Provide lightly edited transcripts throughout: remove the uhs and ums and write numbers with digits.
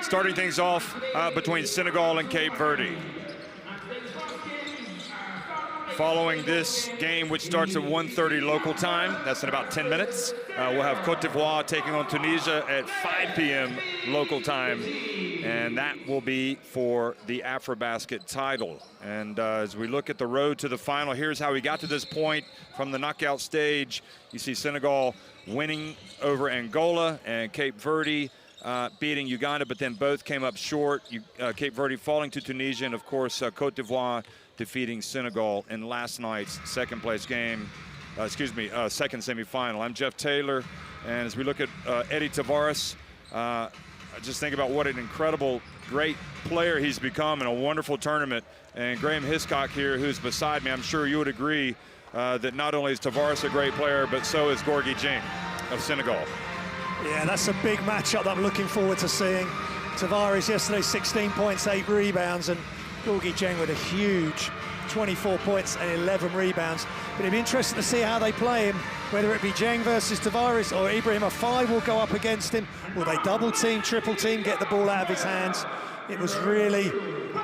Starting things off between Senegal and Cape Verde. Following this game, which starts at 1:30 local time, that's in about 10 minutes, we'll have Côte d'Ivoire taking on Tunisia at 5 p.m. local time, and that will be for the AfroBasket title. And as we look at the road to the final, here's how we got to this point from the knockout stage. You see Senegal winning over Angola and Cape Verde beating Uganda, but then both came up short. Cape Verde falling to Tunisia, and of course Côte d'Ivoire defeating Senegal in last night's second semifinal. I'm Jeff Taylor, and as we look at Eddie Tavares, I just think about what an incredible, great player he's become in a wonderful tournament. And Graham Hiscock here, who's beside me, I'm sure you would agree that not only is Tavares a great player, but so is Gorgui Dieng of Senegal. Yeah, that's a big matchup that I'm looking forward to seeing. Tavares yesterday, 16 points, 8 rebounds, and Gorgui Dieng with a huge 24 points and 11 rebounds. But it'll be interesting to see how they play him, whether it be Dieng versus Tavares or Ibrahim Afai will go up against him. Will they double team, triple team, get the ball out of his hands? It was really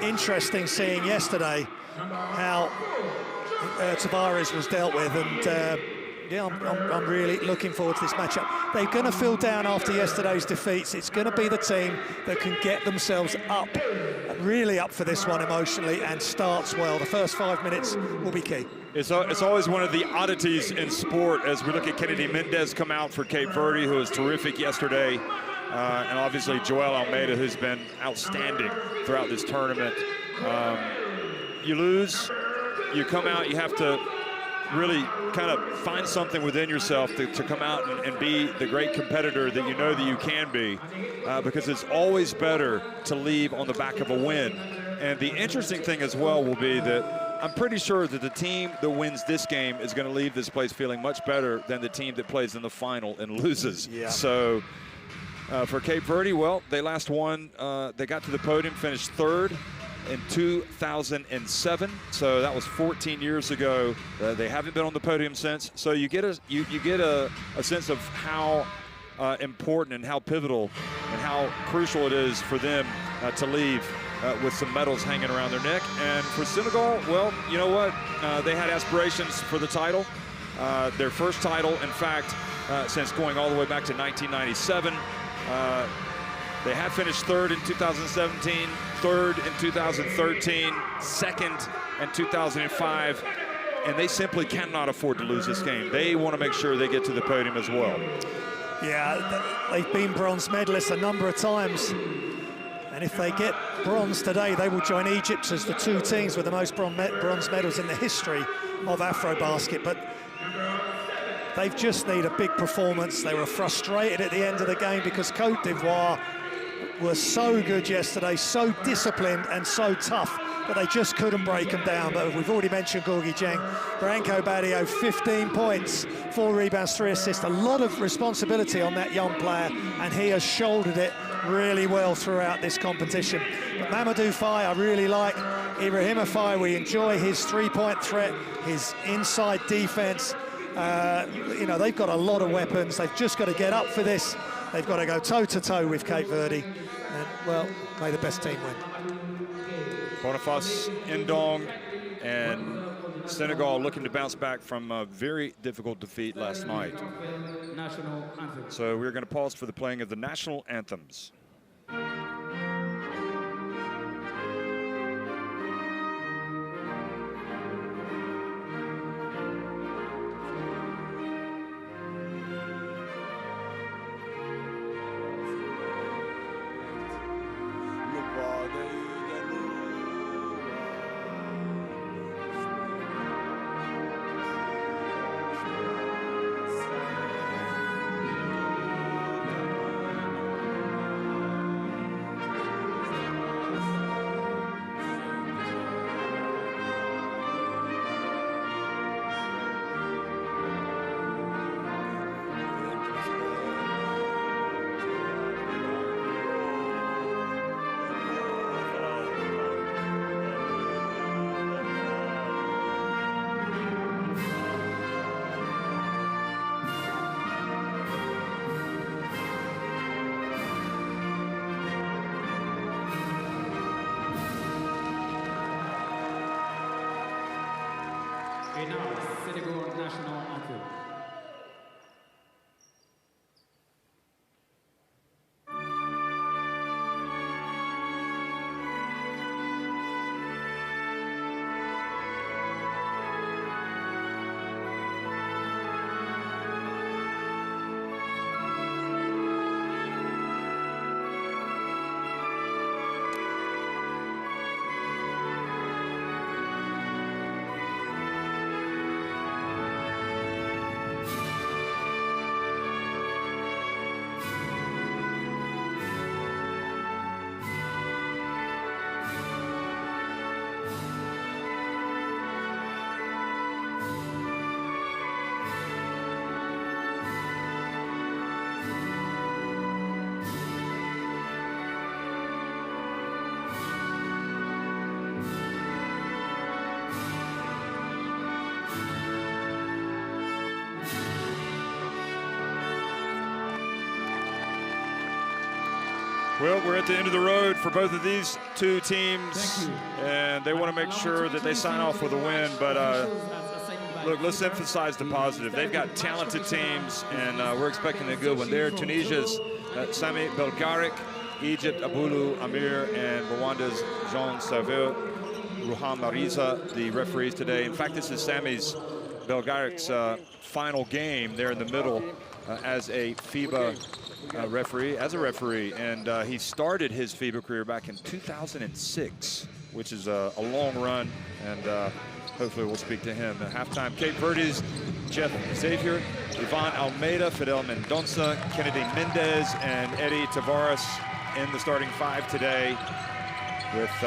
interesting seeing yesterday how Tavares was dealt with, and yeah, I'm really looking forward to this matchup. They're going to feel down after yesterday's defeats. It's going to be the team that can get themselves up, really up for this one emotionally, and starts well. The first 5 minutes will be key. It's always one of the oddities in sport as we look at Kennedy Mendez come out for Cape Verde, who was terrific yesterday, and obviously Joel Almeida, who's been outstanding throughout this tournament. You lose, you come out, you have to really kind of find something within yourself to come out and be the great competitor that you know that you can be, because it's always better to leave on the back of a win. And the interesting thing as well will be that I'm pretty sure that the team that wins this game is going to leave this place feeling much better than the team that plays in the final and loses. Yeah. So for Cape Verde, well, they last won, they got to the podium, finished third in 2007, so that was 14 years ago. They haven't been on the podium since, so you get a sense of how important and how pivotal and how crucial it is for them to leave with some medals hanging around their neck. And for Senegal, well, you know what? They had aspirations for the title, their first title, in fact, since going all the way back to 1997. They have finished third in 2017, third in 2013, second in 2005, and they simply cannot afford to lose this game. They want to make sure they get to the podium as well. Yeah, they've been bronze medalists a number of times, and if they get bronze today, they will join Egypt as the two teams with the most bronze medals in the history of AfroBasket. But they just need a big performance. They were frustrated at the end of the game because Côte d'Ivoire were so good yesterday, so disciplined and so tough, but they just couldn't break them down. But we've already mentioned Gorgui Dieng. Branco Badio, 15 points, 4 rebounds, 3 assists. A lot of responsibility on that young player, and he has shouldered it really well throughout this competition. But Mamadou Faye, I really like. Ibrahim Faye, we enjoy his three-point threat, his inside defense. You know, they've got a lot of weapons. They've just got to get up for this. They've got to go toe-to-toe with Cape Verde. And, well, may the best team win. Boniface Ndong and Senegal looking to bounce back from a very difficult defeat last night. So we're going to pause for the playing of the national anthems. Et now, Senegal national anthem. Well, we're at the end of the road for both of these two teams, and they want to make sure that they sign off with a win. But look, let's emphasize the positive. They've got talented teams, and we're expecting a good one there. Tunisia's Sami Belgaric, Egypt, Abulu Amir, and Rwanda's Jean Saveux, Ruham Mariza, the referees today. In fact, this is Sami's Belgaric's final game there in the middle as a FIBA referee, and he started his FIBA career back in 2006, which is a long run, and hopefully we'll speak to him at halftime. Cape Verde's Jeff Xavier, Ivan Almeida, Fidel Mendonça, Kennedy Mendez, and Eddie Tavares in the starting five today, with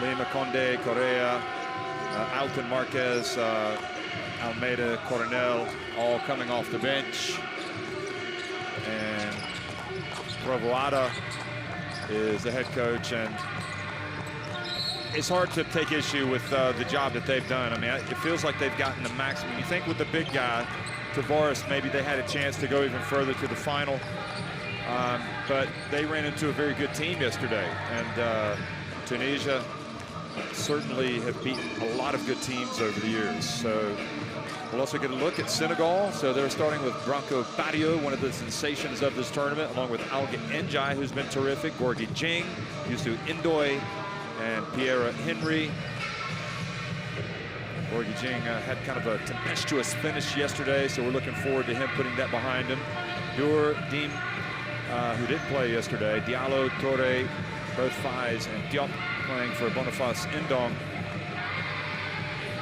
Lima Conde, Correa, Alton Marquez, Almeida, Coronel, all coming off the bench. And Roboada is the head coach, and it's hard to take issue with the job that they've done. I mean, it feels like they've gotten the maximum. You think with the big guy, Tavares, maybe they had a chance to go even further to the final, but they ran into a very good team yesterday, and Tunisia certainly have beaten a lot of good teams over the years. So we'll also get a look at Senegal. So they're starting with Branco Barrio, one of the sensations of this tournament, along with Alga Njai, who's been terrific, Gorgui Jing, Youssou Ndoye, and Pierre Henry. Gorgui Jing had kind of a tempestuous finish yesterday, so we're looking forward to him putting that behind him. Dur Dim, who didn't play yesterday, Diallo, Torre, both Fais, and Diop playing for Boniface Ndong.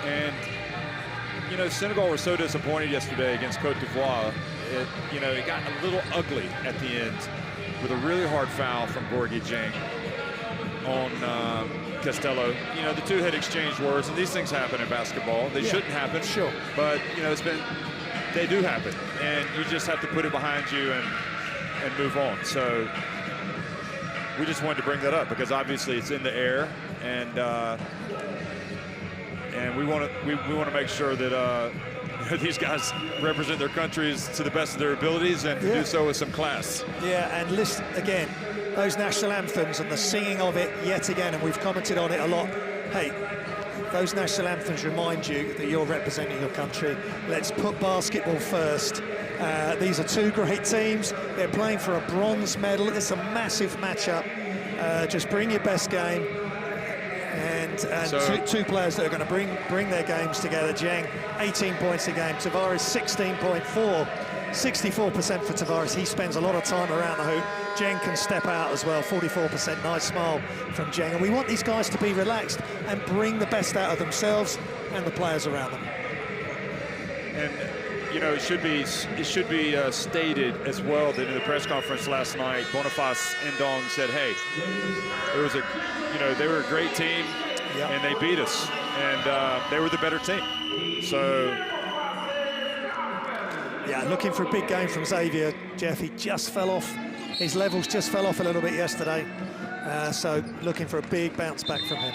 And you know, Senegal were so disappointed yesterday against Cote d'Ivoire. It got a little ugly at the end with a really hard foul from Gorgui Jing on Castello. You know, the two had exchanged words, and these things happen in basketball. They shouldn't happen, sure, but you know, they do happen, and you just have to put it behind you and move on. So we just wanted to bring that up because obviously it's in the air, and we want to make sure that these guys represent their countries to the best of their abilities, and do so with some class. Yeah, and listen again, those national anthems and the singing of it yet again, and we've commented on it a lot. Hey, those national anthems remind you that you're representing your country. Let's put basketball first. These are two great teams. They're playing for a bronze medal. It's a massive matchup. Just bring your best game. And so, two players that are going to bring their games together. Dieng, 18 points a game. Tavares, 16.4. 64% for Tavares. He spends a lot of time around the hoop. Dieng can step out as well, 44%. Nice smile from Dieng. And we want these guys to be relaxed and bring the best out of themselves and the players around them. And you know, it should be stated as well that in the press conference last night, Boniface Ndong said, "Hey, they were a great team, and they beat us, and they were the better team." So, yeah, looking for a big game from Xavier. Jeff, he just fell off. His levels just fell off a little bit yesterday. So looking for a big bounce back from him.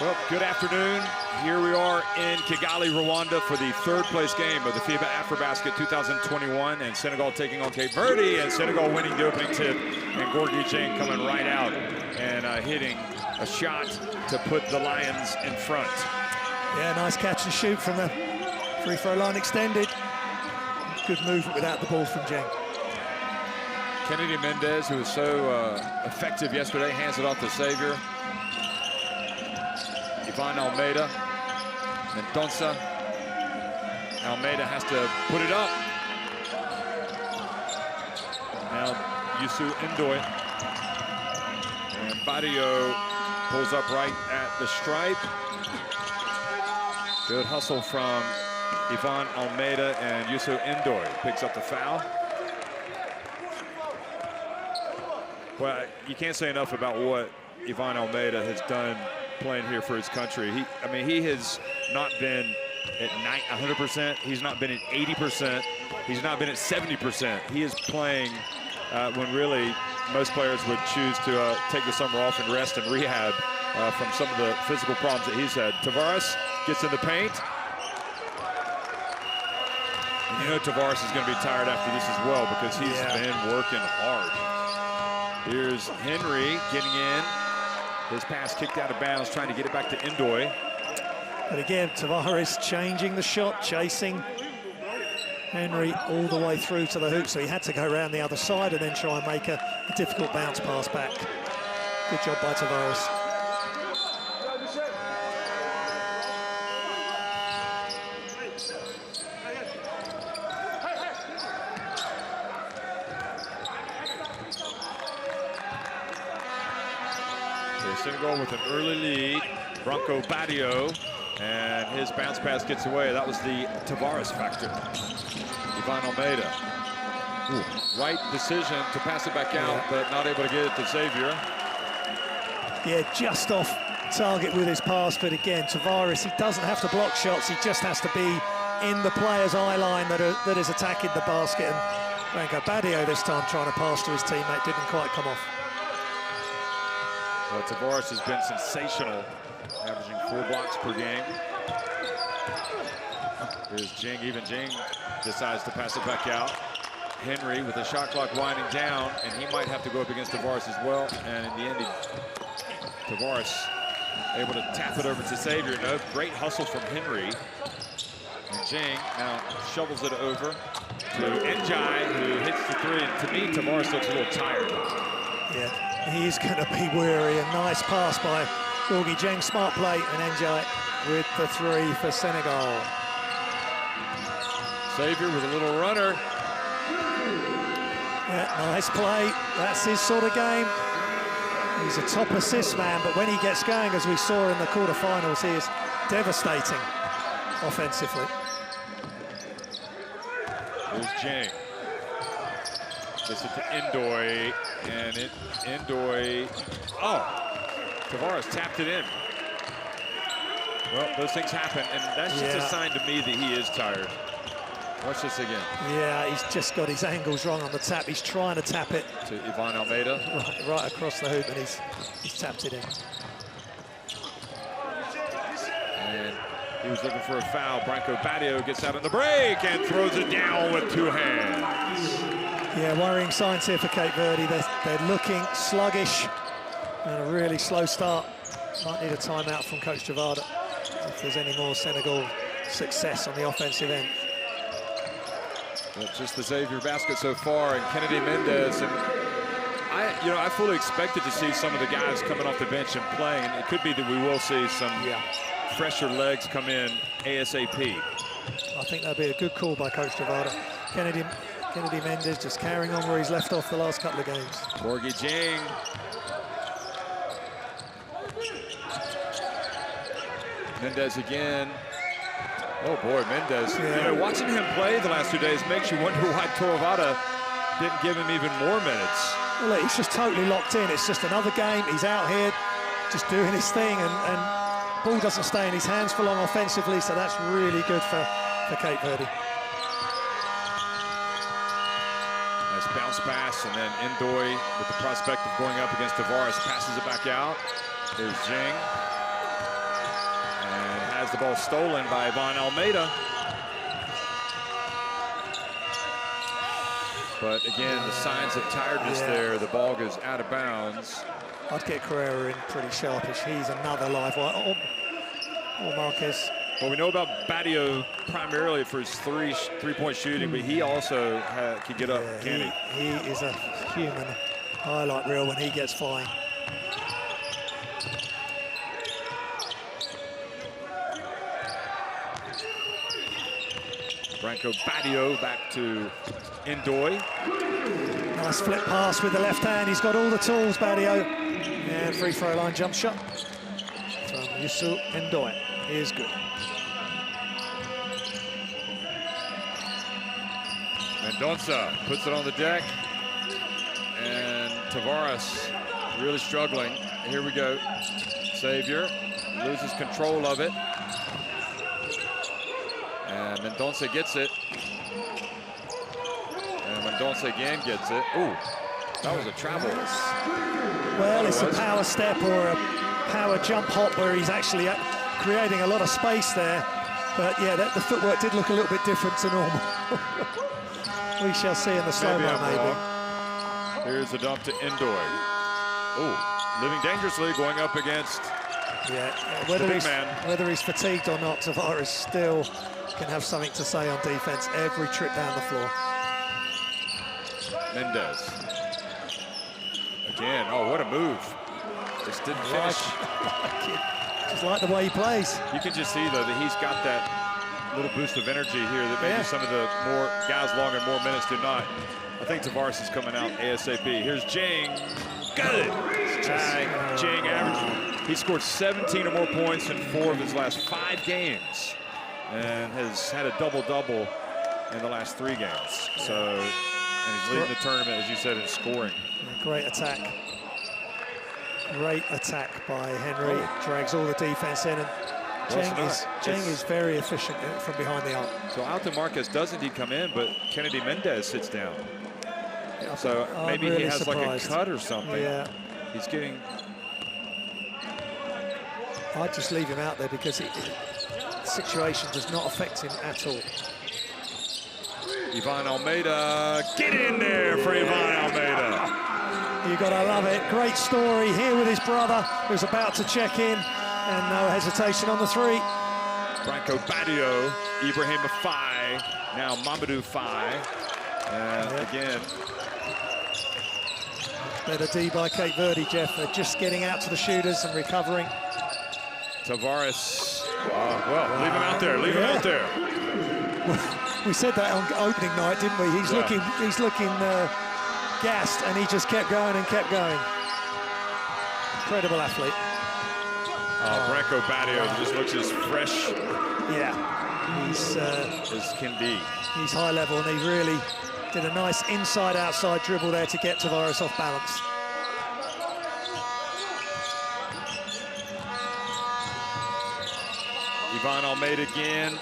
Well, good afternoon. Here we are in Kigali, Rwanda for the third place game of the FIBA AfroBasket 2021, and Senegal taking on Cape Verde, and Senegal winning the opening tip, and Gorgui Dieng coming right out and hitting a shot to put the Lions in front. Yeah, nice catch and shoot from the free throw line extended. Good movement without the ball from Dieng. Kennedy Mendez, who was so effective yesterday, hands it off to Xavier. Ivan Almeida, Mendonça. Almeida has to put it up. Now Youssou N'Doye. And Badio pulls up right at the stripe. Good hustle from Ivan Almeida, and Youssou N'Doye picks up the foul. Well, you can't say enough about what Ivan Almeida has done playing here for his country. He has not been at 100%. He's not been at 80%. He's not been at 70%. He is playing when really most players would choose to take the summer off and rest and rehab from some of the physical problems that he's had. Tavares gets in the paint. And you know Tavares is going to be tired after this as well, because he's been working hard. Here's Henry getting in. His pass kicked out of bounds, trying to get it back to N'Doye. But again, Tavares changing the shot, chasing Henry all the way through to the hoop, so he had to go around the other side and then try and make a difficult bounce pass back. Good job by Tavares. Senegal with an early lead. Branco Badio, and his bounce pass gets away. That was the Tavares factor. Ivan Almeida. Right decision to pass it back out, but not able to get it to Xavier. Yeah, just off target with his pass, but again, Tavares, he doesn't have to block shots. He just has to be in the player's eye line that is attacking the basket. And Branco Badio this time trying to pass to his teammate, didn't quite come off. Tavares has been sensational, averaging 4 blocks per game. Here's Dieng. Even Dieng decides to pass it back out. Henry with the shot clock winding down, and he might have to go up against Tavares as well. And in the end, Tavares able to tap it over to Xavier. No, great hustle from Henry. And Dieng now shovels it over to N'Jai, who hits the 3. And to me, Tavares looks a little tired. Yeah. He's going to be weary. A nice pass by Gorgui Dieng, smart play, and N'Jai with the 3 for Senegal. Xavier with a little runner. Yeah, nice play. That's his sort of game. He's a top assist man, but when he gets going, as we saw in the quarterfinals, he is devastating offensively. Here's Dieng. Gets it to N'Doye, and N'Doye, Tavares tapped it in. Well, those things happen, and that's just a sign to me that he is tired. Watch this again. Yeah, he's just got his angles wrong on the tap. He's trying to tap it. To Ivan Almeida. Right across the hoop, and he's tapped it in. And he was looking for a foul. Branco Badio gets out on the break and throws it down with 2 hands. Yeah, worrying signs here for Cape Verde. They're looking sluggish and a really slow start. Might need a timeout from Coach Javada if there's any more Senegal success on the offensive end. Well, just the Xavier basket so far, and Kennedy Mendez. And I fully expected to see some of the guys coming off the bench and playing, and it could be that we will see some fresher legs come in ASAP. I think that'd be a good call by Coach Javada. Kennedy Mendez just carrying on where he's left off the last couple of games. Gorgui Dieng. Mendez again. Oh boy, Mendez. Yeah. Watching him play the last 2 days makes you wonder why Torvada didn't give him even more minutes. Well, look, he's just totally locked in. It's just another game. He's out here just doing his thing, and ball doesn't stay in his hands for long offensively, so that's really good for Cape Verde. Nice bounce pass, and then N'Doye with the prospect of going up against Tavares passes it back out. There's Dieng. the ball stolen by Ivan Almeida. But again, the signs of tiredness there. The ball goes out of bounds. I'd get Carrera in pretty sharpish. He's another live wire. Or Marquez. Well, we know about Badio primarily for his three-point shooting, but he also can get up, can he? He is a human highlight reel when he gets flying. Branco Badio back to Ndoye. Nice flip pass with the left hand. He's got all the tools, Badio. And free throw line jump shot from Youssou Ndoye. He is good. Mendonça puts it on the deck. And Tavares really struggling. Here we go. Xavier loses control of it. And Mendonça gets it. And Mendonça again gets it. Ooh, that was a travel. Well, it's a power step or a power jump hop where he's actually creating a lot of space there. But yeah, the footwork did look a little bit different to normal. We shall see in the slow-mo maybe. Here's a dump to Ndoye. Ooh, living dangerously, going up against whether he's fatigued or not, Tavares still can have something to say on defense every trip down the floor. Mendez. Again, oh, what a move. Just didn't finish. Just like the way he plays. You can just see, though, that he's got that little boost of energy here that maybe some of the more guys longer and more minutes do not. I think Tavares is coming out ASAP. Here's Jing. Good. Jing averaged. He scored 17 or more points in 4 of his last 5 games. And has had a double-double in the last 3 games. So, and he's leading the tournament, as you said, in scoring. Great attack. Great attack by Henry. Drags all the defense in, and Jeng is very efficient from behind the arc. So Alton Marquez does indeed come in, but Kennedy Mendez sits down. So maybe really he has surprised. Like a cut or something. Yeah. He's getting... I'd just leave him out there because the situation does not affect him at all. Ivan Almeida, get in there for Ivan Almeida. You gotta love it. Great story here with his brother, who's about to check in, and no hesitation on the 3. Branco Badio, Ibrahim Afai, now Mamadou Faye. And again, better D by Cape Verde, Jeff. They're just getting out to the shooters and recovering. Tavares, leave him out there, leave him out there. We said that on opening night, didn't we? He's looking gassed, and he just kept going and kept going. Incredible athlete. Branco Badio just looks as fresh. Yeah, he's as can be. He's high level, and he really did a nice inside-outside dribble there to get Tavares off balance. Ivan Almeida again.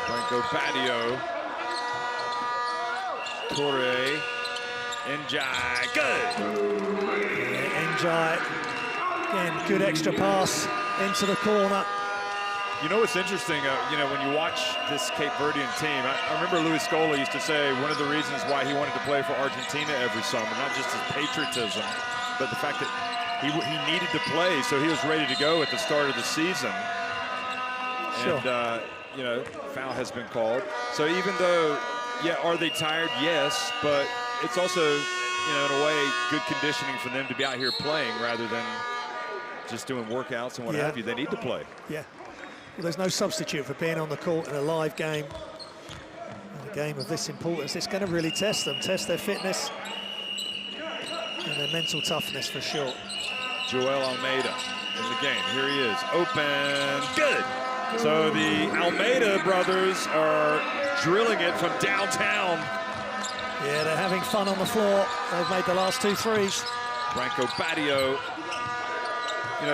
Branco Badio. Torre. Njai. Good. Njai. Again, good extra pass into the corner. You know what's interesting, when you watch this Cape Verdean team, I remember Luis Scola used to say one of the reasons why he wanted to play for Argentina every summer, not just his patriotism, but the fact that he needed to play, so he was ready to go at the start of the season. Sure. And, foul has been called. So even though, are they tired? Yes, but it's also, in a way, good conditioning for them to be out here playing rather than just doing workouts and what have you. They need to play. Yeah. Well, there's no substitute for being on the court in a live game. In a game of this importance, it's going to really test them, test their fitness and their mental toughness for sure. Joel Almeida in the game. Here he is, open, good. So the Almeida brothers are drilling it from downtown. Yeah, they're having fun on the floor. They've made the last 2 threes. Branco Badio.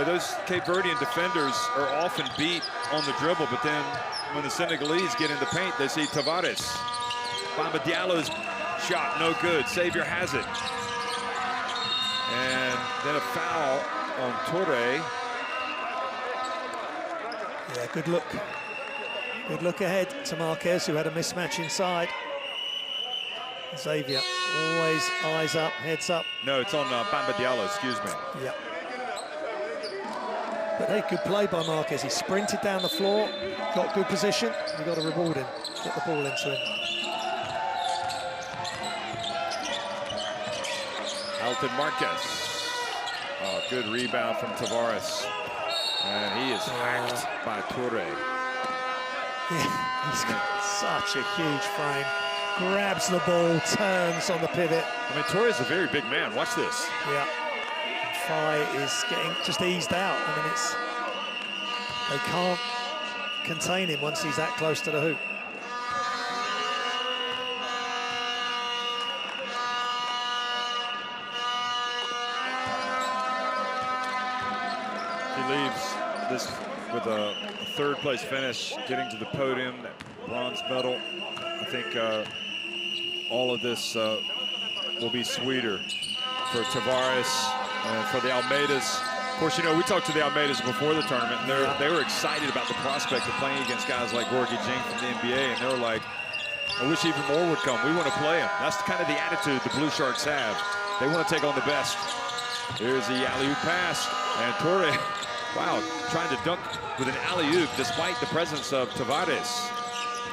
Those Cape Verdean defenders are often beat on the dribble, but then when the Senegalese get in the paint, they see Tavares. Bamba Diallo's Shot, no good. Xavier has it. And then a foul on Toure. Yeah, good look. Good look ahead to Marquez, who had a mismatch inside. Xavier, always eyes up, heads up. No, it's on Bamba Diallo, excuse me. Yeah. But hey, good play by Marquez. He sprinted down the floor, got good position. You've got to reward him, get the ball into him. Alton Marquez. Oh, good rebound from Tavares. And he is hacked by Toure. Yeah, he's got such a huge frame. Grabs the ball, turns on the pivot. I mean, Toure's a very big man. Watch this. Yeah. Phi is getting just eased out. I mean, they can't contain him once he's that close to the hoop. He leaves this with a third place finish, getting to the podium, that bronze medal. I think all of this will be sweeter for Tavares and for the Almeidas. Of course, you know, we talked to the Almeidas before the tournament, and they were excited about the prospect of playing against guys like Gorgie Jing from the NBA, and they were like, I wish even more would come. We want to play him. That's kind of the attitude the Blue Sharks have. They want to take on the best. Here's the alley-oop pass, and Toure, wow, trying to dunk with an alley-oop despite the presence of Tavares.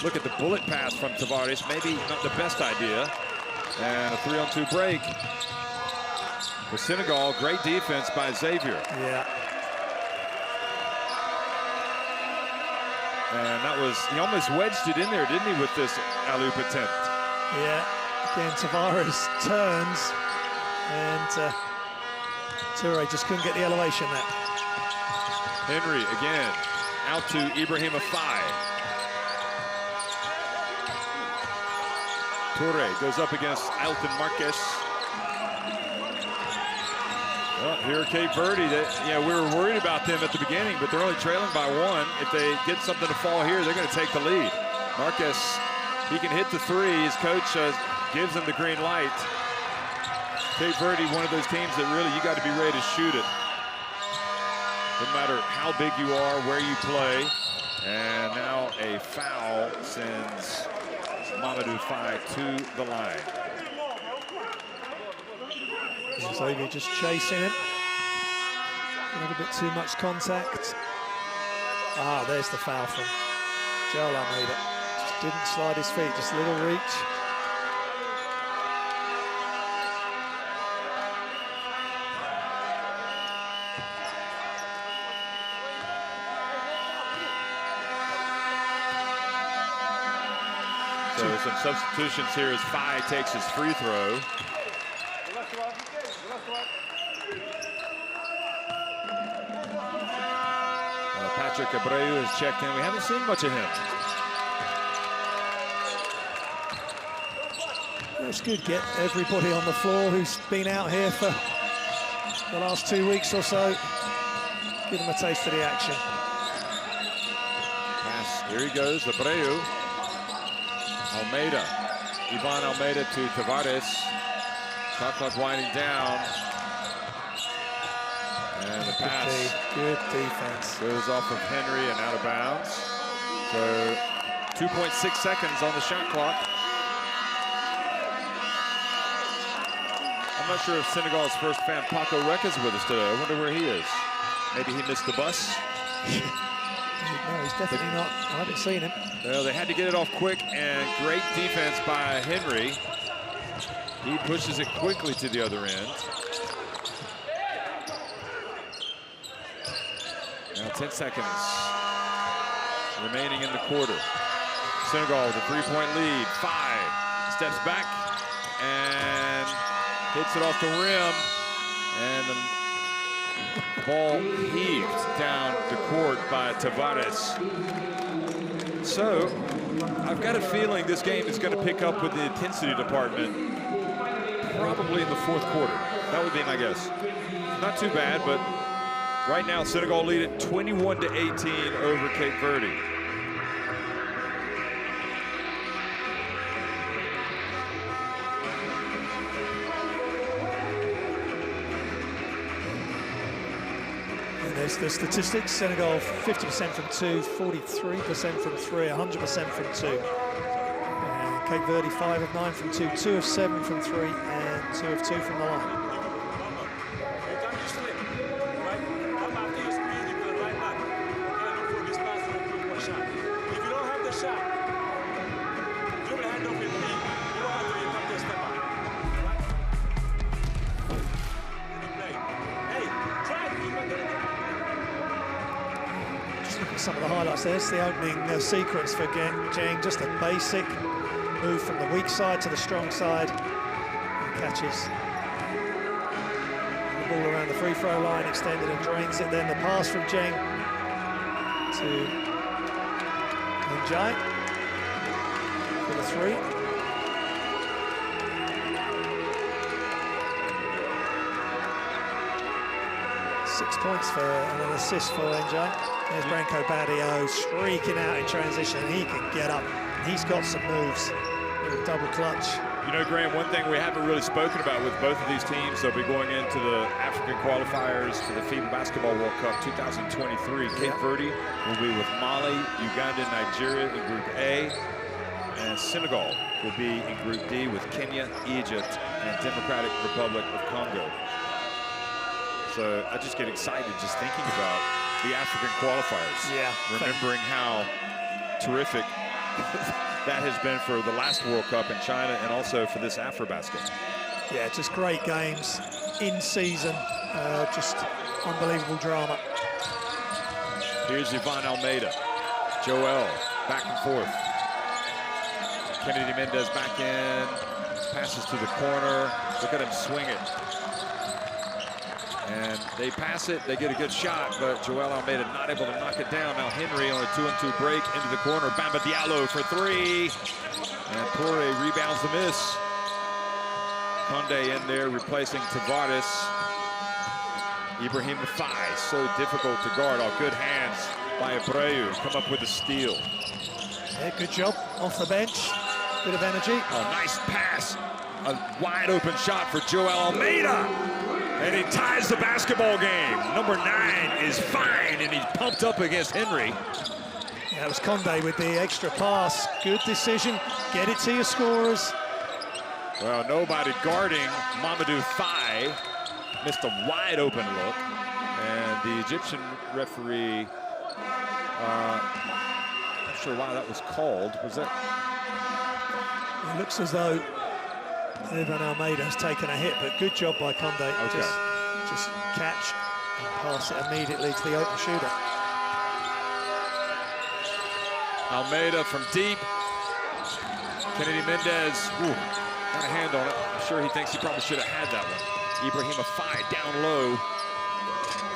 Look at the bullet pass from Tavares, maybe not the best idea. And a 3-on-2 break. For Senegal, great defense by Xavier. Yeah. And that was, he almost wedged it in there, didn't he, with this alley-oop attempt? Yeah, again, Tavares turns, and Toure just couldn't get the elevation there. Henry again, out to Ibrahim Afai. Toure goes up against Alton Marquez. Well, here are Cape Verde. We were worried about them at the beginning, but they're only trailing by one. If they get something to fall here, they're going to take the lead. Marquez, he can hit the three. His coach gives him the green light. Cape Verde, one of those teams that really, you got to be ready to shoot it. No matter how big you are, where you play. And now a foul sends Mamadou Faye to the line. Xavier just chasing him. A little bit too much contact. Ah, there's the foul from Joel Almeida. Just didn't slide his feet, just a little reach. So some substitutions here as Faye takes his free throw. Patrick Abreu has checked in. We haven't seen much of him. It's good, get everybody on the floor who's been out here for the last 2 weeks or so. Give them a taste of the action. Pass, here he goes, Abreu. Almeida, Ivan Almeida to Tavares. Shot clock winding down. And the pass. Good defense. Goes off of Henry and out of bounds. So 2.6 seconds on the shot clock. I'm not sure if Senegal's first fan Paco Rec is with us today. I wonder where he is. Maybe he missed the bus. No, he's definitely not. I haven't seen him. Well, they had to get it off quick, and great defense by Henry. He pushes it quickly to the other end. Now 10 seconds remaining in the quarter. Senegal with a 3-point lead. Faye steps back and hits it off the rim. And the ball heaved down the court by Tavares. So I've got a feeling this game is going to pick up with the intensity department probably in the fourth quarter. That would be my guess. Not too bad, but right now, Senegal lead at 21-18 over Cape Verde. There's the statistics. Senegal 50% from 2, 43% from 3, 100% from 2. And Cape Verde 5 of 9 from 2, 2 of 7 from 3, and 2 of 2 from the line. Some of the highlights there. It's the opening sequence for Jeng, just a basic move from the weak side to the strong side. And catches the ball around the free throw line, extended and drains it. Then the pass from Jeng to Njai for the 3. Six points for an assist for Njai. There's Branko Badio streaking out in transition, and he can get up. He's got some moves with a double clutch. You know, Graham, one thing we haven't really spoken about with both of these teams, they'll be going into the African qualifiers for the FIBA Basketball World Cup 2023. Cape Verde will be with Mali, Uganda, and Nigeria in Group A. And Senegal will be in Group D with Kenya, Egypt, and Democratic Republic of Congo. So I just get excited just thinking about the African qualifiers. Yeah. Remembering how terrific that has been for the last World Cup in China and also for this AfroBasket. Yeah, just great games in season. Just unbelievable drama. Here's Ivan Almeida. Joel, back and forth. Kennedy Mendez back in. Passes to the corner. Look at him swing it. And they pass it, they get a good shot, but Joel Almeida not able to knock it down. Now Henry on a 2-on-2 break into the corner. Bamba Diallo for 3. And Toure rebounds the miss. Conde in there replacing Tavares. Ibrahim Afai, so difficult to guard. All good hands by Abreu. Come up with a steal. Yeah, good job off the bench. Bit of energy. A nice pass. A wide open shot for Joel Almeida. And he ties the basketball game. Number 9 is fine, and he's pumped up against Henry. Yeah, it was Conde with the extra pass. Good decision. Get it to your scorers. Well, nobody guarding Mamadou Faye. Missed a wide open look. And the Egyptian referee, not sure why that was called. Was that? It looks as though Ivan Almeida has taken a hit, but good job by Conde. Okay. Just catch and pass it immediately to the open shooter. Almeida from deep. Kennedy Mendez, got a hand on it. I'm sure he thinks he probably should have had that one. Ibrahim Afai down low.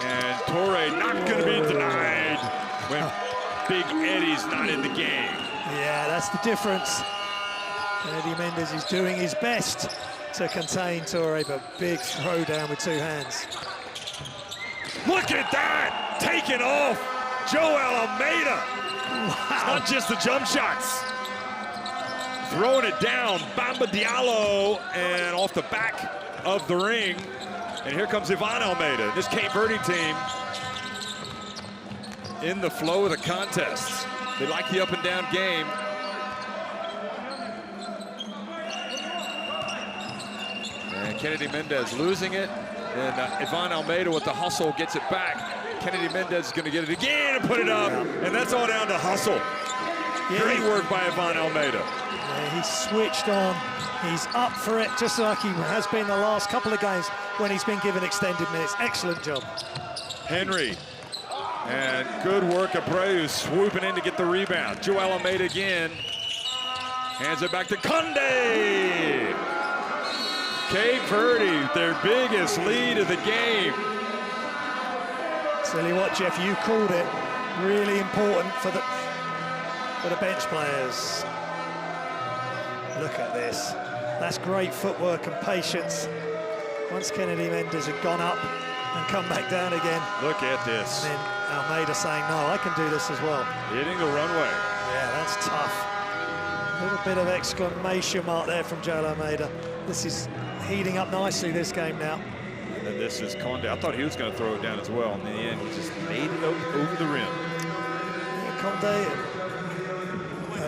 And Toure not going to be denied when Big Eddie's not in the game. Yeah, that's the difference. Kennedy Mendez is doing his best to contain Toure, but big throw down with 2 hands. Look at that! Taken off Joel Almeida. Wow. It's not just the jump shots. Throwing it down, Bamba Diallo, and off the back of the ring. And here comes Ivan Almeida, this Cape Verde team in the flow of the contests. They like the up and down game. And Kennedy Mendez losing it. And Ivan Almeida with the hustle gets it back. Kennedy Mendez is going to get it again and put it up. And that's all down to hustle. Yeah. Great work by Ivan Almeida. Yeah, he's switched on. He's up for it, just like he has been the last couple of games when he's been given extended minutes. Excellent job. Henry. And good work, Abreu swooping in to get the rebound. Joel Almeida again. Hands it back to Conde. Cape Verde, their biggest lead of the game. Tell you what, Jeff, you called it. Really important for the bench players. Look at this. That's great footwork and patience. Once Kennedy Mendez had gone up and come back down again. Look at this. And then Almeida saying, no, I can do this as well. Hitting the runway. Yeah, that's tough. A little bit of exclamation mark there from Joel Almeida. This is heating up nicely, this game now. And then this is Conde. I thought he was going to throw it down as well. In the end, he just made it over the rim. Yeah, Conde,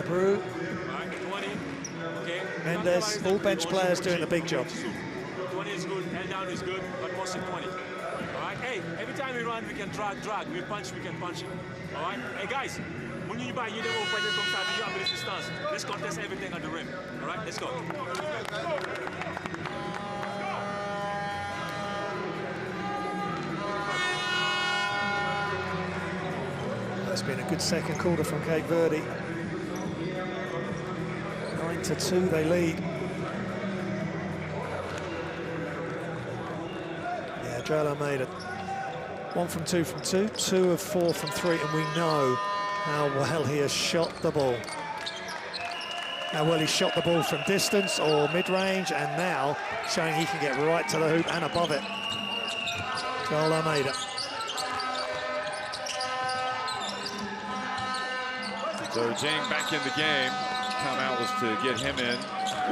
Abreu, Mendes, all bench players doing the big job. 20 is good, hand down is good, but mostly 20. All right, hey, every time we run, we can drag. We punch, we can punch it. All right, hey guys, when you buy, you don't open your come to distance. Let's contest everything at the rim. All right, let's go. That's been a good second quarter from Cape Verde. 9-2 they lead. Yeah, Joel Almeida. 1 from 2 from 2, 2 of 4 from 3, and we know how well he has shot the ball. How well he shot the ball from distance or mid-range, and now showing he can get right to the hoop and above it. Joel Almeida. So Jing back in the game. Timeout was to get him in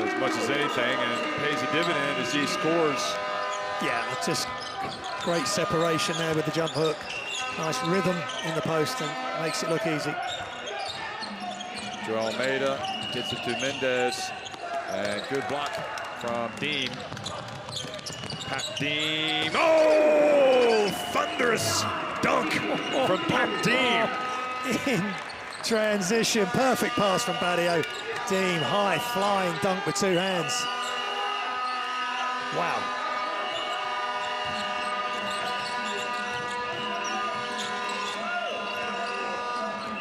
as much as anything, and it pays a dividend as he scores. Yeah, just great separation there with the jump hook. Nice rhythm in the post and makes it look easy. Joel Almeida gets it to Mendes, and good block from Deem. Pat Deem. Oh, thunderous dunk from Pat Deem. In transition, perfect pass from Badio. Deem, high flying dunk with 2 hands. Wow.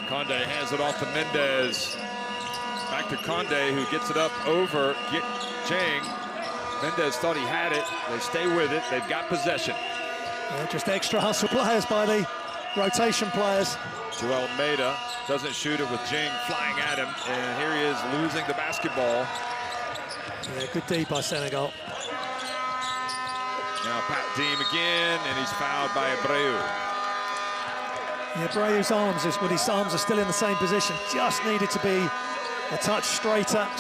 Conde hands it off to Mendes. Back to Conde, who gets it up over Jing. Mendes thought he had it. They stay with it. They've got possession. Yeah, just extra hustle players by the rotation players. Joel Almeida doesn't shoot it with Jing flying at him, and here he is losing the basketball. Yeah, good D by Senegal. Now Pat Deem again, and he's fouled by Abreu. Yeah, Abreu's arms are still in the same position. Just needed to be a touch straight up.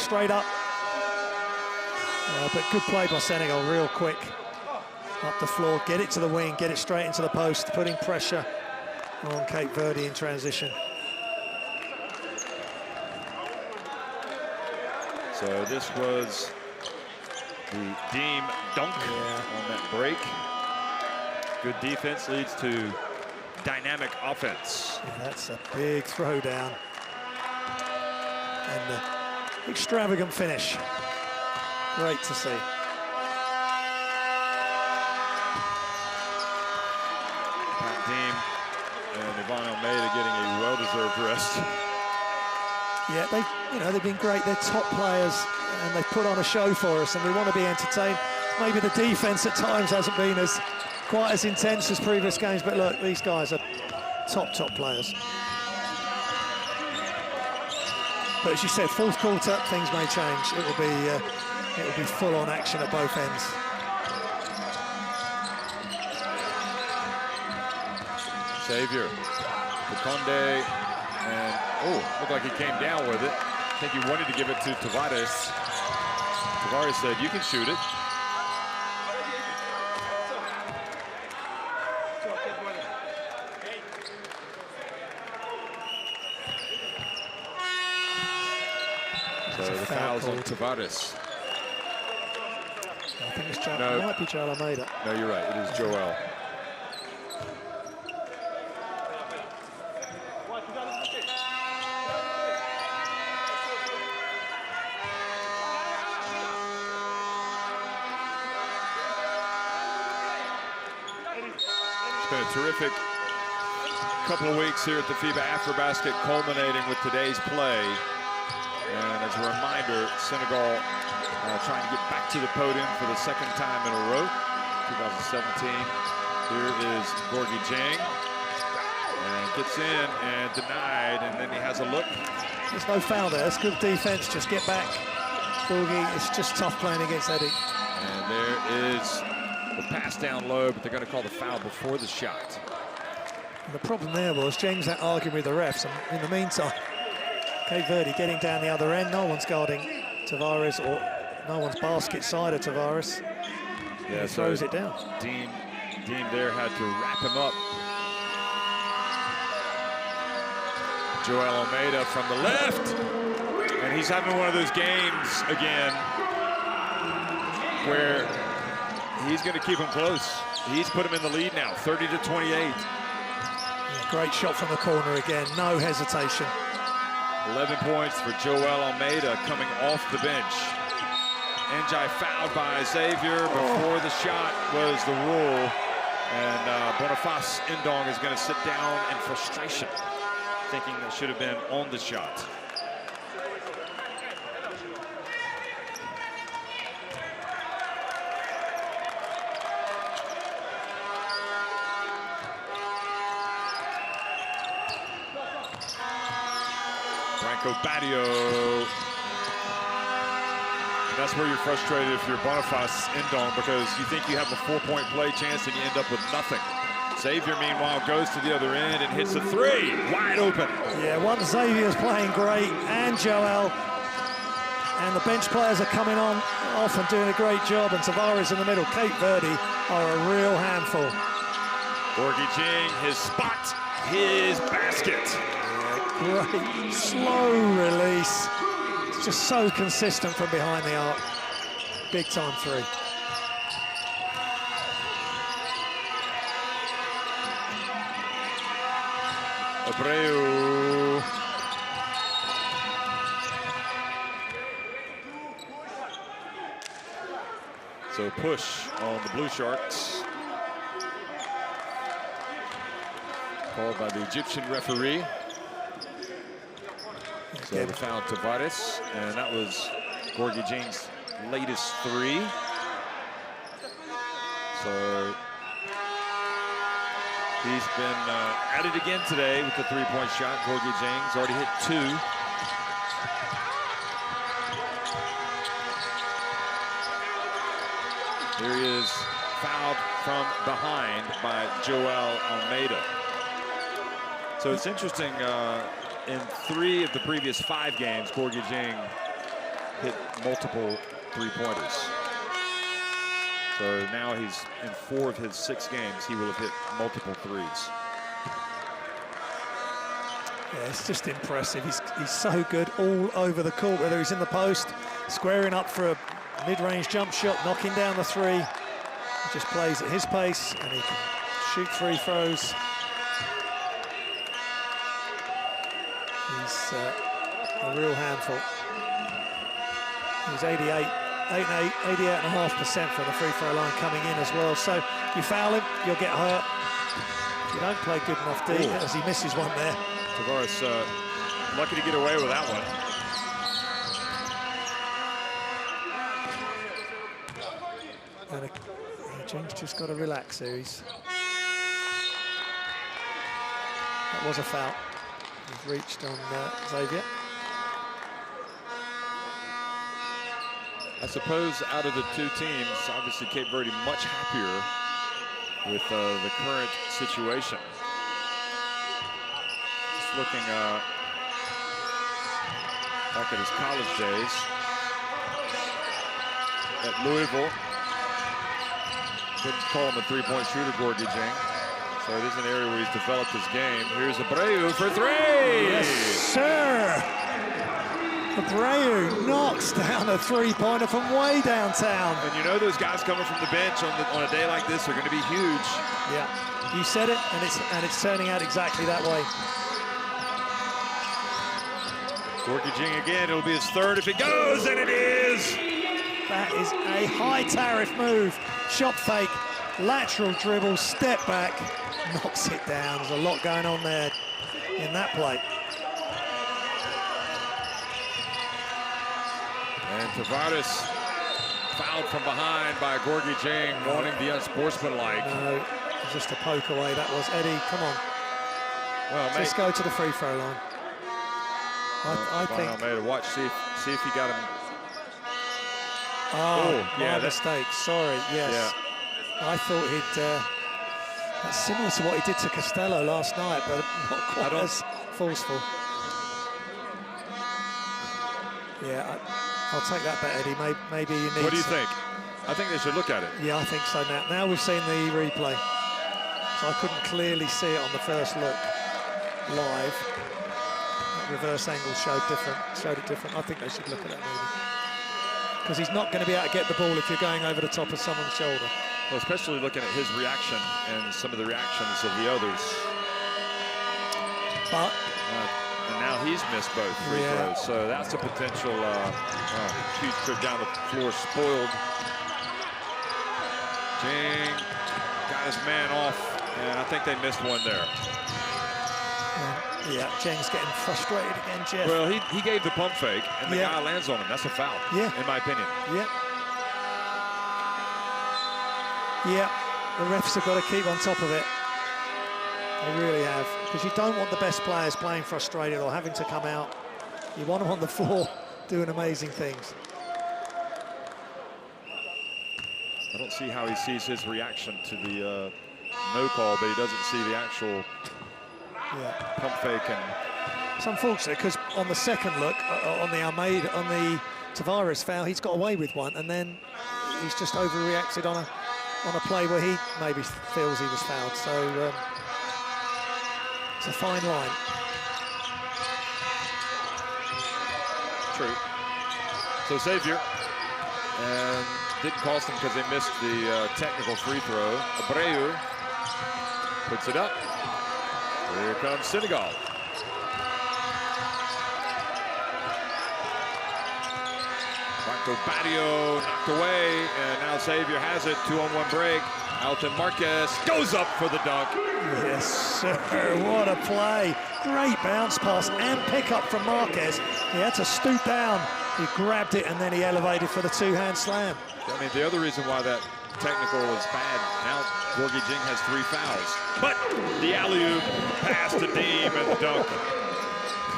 But good play by Senegal, real quick. Up the floor, get it to the wing, get it straight into the post, putting pressure on Cape Verde in transition. So this was the Deem dunk on that break. Good defense leads to dynamic offense. Yeah, that's a big throwdown. And the extravagant finish. Great to see. Pat Deem and Ivan Almeida getting a well-deserved rest. Yeah, they've been great. They're top players, and they've put on a show for us, and we want to be entertained. Maybe the defense at times hasn't been quite as intense as previous games, but look, these guys are top players. But as you said, fourth quarter, things may change. It will be full-on action at both ends. Xavier, Conde, and looked like he came down with it. I think he wanted to give it to Tavares. Tavares said, "You can shoot it." So the foul's on Tavares. I think it's it might be Joel Almeida. No, you're right. It is Joel. It's been a terrific couple of weeks here at the FIBA AfroBasket, culminating with today's play. And as a reminder, Senegal trying to get back to the podium for the second time in a row. 2017. Here is Gorgui Dieng. And gets in and denied, and then he has a look. There's no foul there. It's good defense. Just get back. Gorgui, it's just tough playing against Eddie. And there is the pass down low, but they're going to call the foul before the shot. And the problem there was James had arguing with the refs, and in the meantime, Cape Verde getting down the other end. No one's guarding Tavares, or no one's basket side of Tavares. Yeah, he throws it down. Dean there had to wrap him up. Joel Almeida from the left. And he's having one of those games again where he's going to keep him close. He's put him in the lead now, 30-28. Yeah, great shot from the corner again, no hesitation. 11 points for Joel Almeida coming off the bench. Njai fouled by Xavier before the shot was the rule. And Boniface Ndong is going to sit down in frustration, thinking that should have been on the shot. Branco Badio. That's where you're frustrated if you're Boniface Ndong, because you think you have a 4-point play chance and you end up with nothing. Xavier, meanwhile, goes to the other end and hits a three, wide open. Yeah, once Xavier's playing great, and Joel, and the bench players are coming on off and doing a great job, and Tavares in the middle. Cape Verde are a real handful. Gorgie Jing, his spot, his basket. Great, slow release. It's just so consistent from behind the arc. Big time three. Abreu. So push on the Blue Sharks. Called by the Egyptian referee. So the foul Tavares, and that was Gorgie Jing's latest three. So he's been at it again today with the three-point shot. Gorgie Jing's already hit two. Here he is, fouled from behind by Joel Almeida. So it's interesting, in 3 of the previous 5 games, Gorgie Jing hit multiple three-pointers. So now he's in 4 of his 6 games, he will have hit multiple threes. Yeah, it's just impressive. He's so good all over the court, whether he's in the post, squaring up for a mid-range jump shot, knocking down the three. He just plays at his pace, and he can shoot free throws. He's a real handful. He's 88.5% from the free throw line coming in as well. So you foul him, you'll get hurt. If you don't play good enough D, as he misses one there. Tavares lucky to get away with that one. And Jing's just got to relax here. That was a foul. He's reached on Xavier. I suppose out of the 2 teams, obviously Cape Verde much happier with the current situation. Just looking back at his college days at Louisville. Couldn't call him a three-point shooter, Gorgie Jing. So it is an area where he's developed his game. Here's Abreu for 3. Yes, sir. Abreu knocks down a three-pointer from way downtown. And you know those guys coming from the bench on a day like this are going to be huge. Yeah, you said it, and it's turning out exactly that way. Gorgie Jing again. It'll be his 3rd if it goes, and it is. That is a high tariff move. Shot fake, lateral dribble, step back, knocks it down. There's a lot going on there in that play. And Tavares fouled from behind by Gorgie Jing, wanting the unsportsmanlike. No, just a poke away. That was Eddie. Come on. Well, Let's go to the free throw line. I think. Almeida, watch, see if he got him. Oh, my mistake. Sorry. Yes. Yeah. I thought he'd. That's similar to what he did to Costello last night, but not quite as forceful. Yeah, I'll take that bet, Eddie. Maybe you need. What do you think? I think they should look at it. Yeah, I think so now. Now we've seen the replay. So I couldn't clearly see it on the first look live. That reverse angle showed it different. I think they should look at it maybe. Because he's not going to be able to get the ball if you're going over the top of someone's shoulder. Well, especially looking at his reaction and some of the reactions of the others. But and now he's missed both free throws, so that's a potential huge trip down the floor. Spoiled. Jing got his man off, and I think they missed one there. Yeah, Jing's getting frustrated again, Jeff. Well, he gave the pump fake, and the guy lands on him. That's a foul, in my opinion. Yeah. Yeah, the refs have got to keep on top of it. They really have, because you don't want the best players playing frustrated or having to come out. You want them on the floor doing amazing things. I don't see how he sees his reaction to the no call, but he doesn't see the actual pump fake. And it's unfortunate because on the second look, on the Tavares foul, he's got away with one, and then he's just overreacted on a play where he maybe feels he was fouled. So it's a fine line. True. So Xavier, and didn't cost them because they missed the technical free throw. Abreu puts it up. Here comes Senegal. Marco Badio knocked away, and now Xavier has it. 2-on-1 break. Alton Marquez goes up for the dunk. Yes, sir. What a play. Great bounce pass and pickup from Marquez. He had to stoop down. He grabbed it, and then he elevated for the two-hand slam. I mean, the other reason why that technical was bad, now Gorgie Jing has 3 fouls. But the alley-oop pass to Deem and the dunk.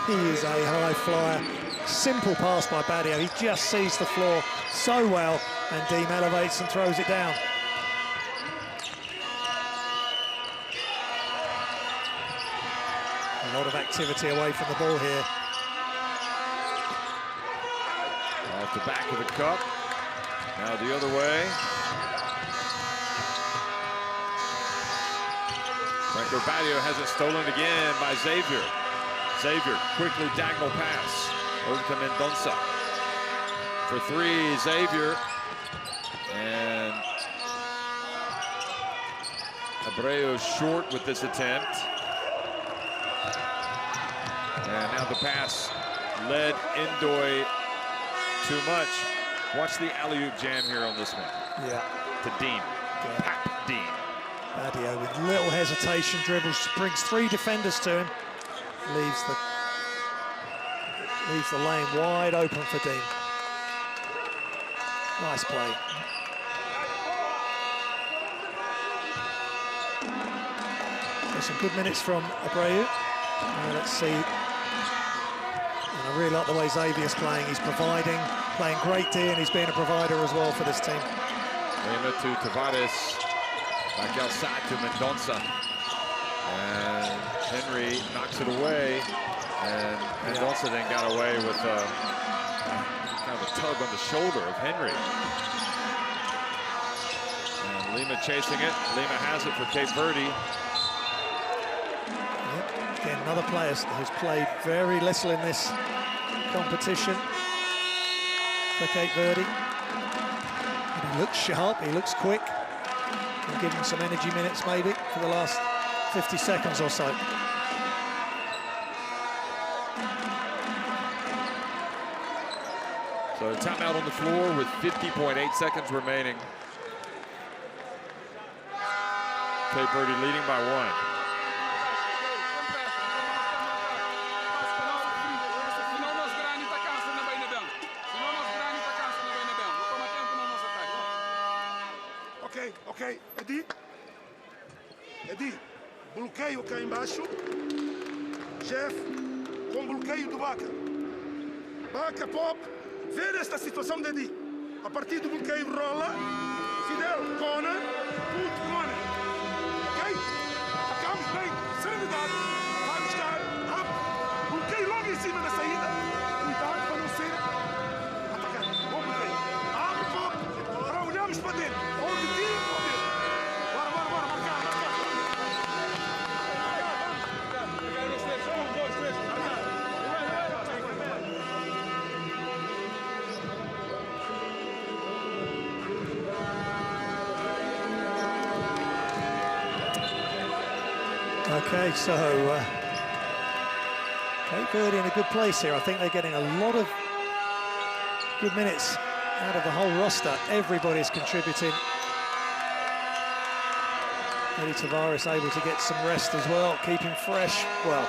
He is a high flyer. Simple pass by Badio. He just sees the floor so well, and Deem elevates and throws it down. A lot of activity away from the ball here. Off the back of the cup. Now the other way. Franco Badio has it stolen again by Xavier. Xavier, quickly diagonal pass over to Mendonça. For 3, Xavier. And Abreu short with this attempt. And now the pass led Ndoye too much. Watch the alley-oop jam here on this one. Yeah. To Dean. Pap Dean. Badio with little hesitation dribbles, brings 3 defenders to him. Leaves the lane wide open for Dean. Nice play. So some good minutes from Abreu. Let's see. And I really like the way Xavier's playing. He's providing, playing great D, and he's being a provider as well for this team. Lima to Tavares. Back outside to Mendonça. And Henry knocks it away. And Mendonça then got away with kind of a tug on the shoulder of Henry. And Lima chasing it. Lima has it for Cape Verde. Yep. Again, another player who's played very little in this competition for Cape Verde. And he looks sharp, he looks quick. We'll give him some energy minutes maybe for the last 50 seconds or so. So timeout on the floor with 50.8 seconds remaining. Cape Verde leading by 1. Ok, Edi, bloqueio cá embaixo. Jeff, com bloqueio do Baca. Baca, Pop, ver esta situação de Edi. A partir do bloqueio rola. Fidel, corner, put corner. Ok? Atacamos bem, serenidade. Vai buscar, up. Bloqueio logo em cima da saída. Cuidado para não ser atacado. Bom bloqueio. Abre, Pop, para olhar vamos para dentro. Onde tira, onde. Bora, bora, bora, marcar, marcar. Okay, so Cape Verde in a good place here. I think they're getting a lot of good minutes out of the whole roster. Everybody's contributing. Eddie Tavares able to get some rest as well, keep him fresh. Well,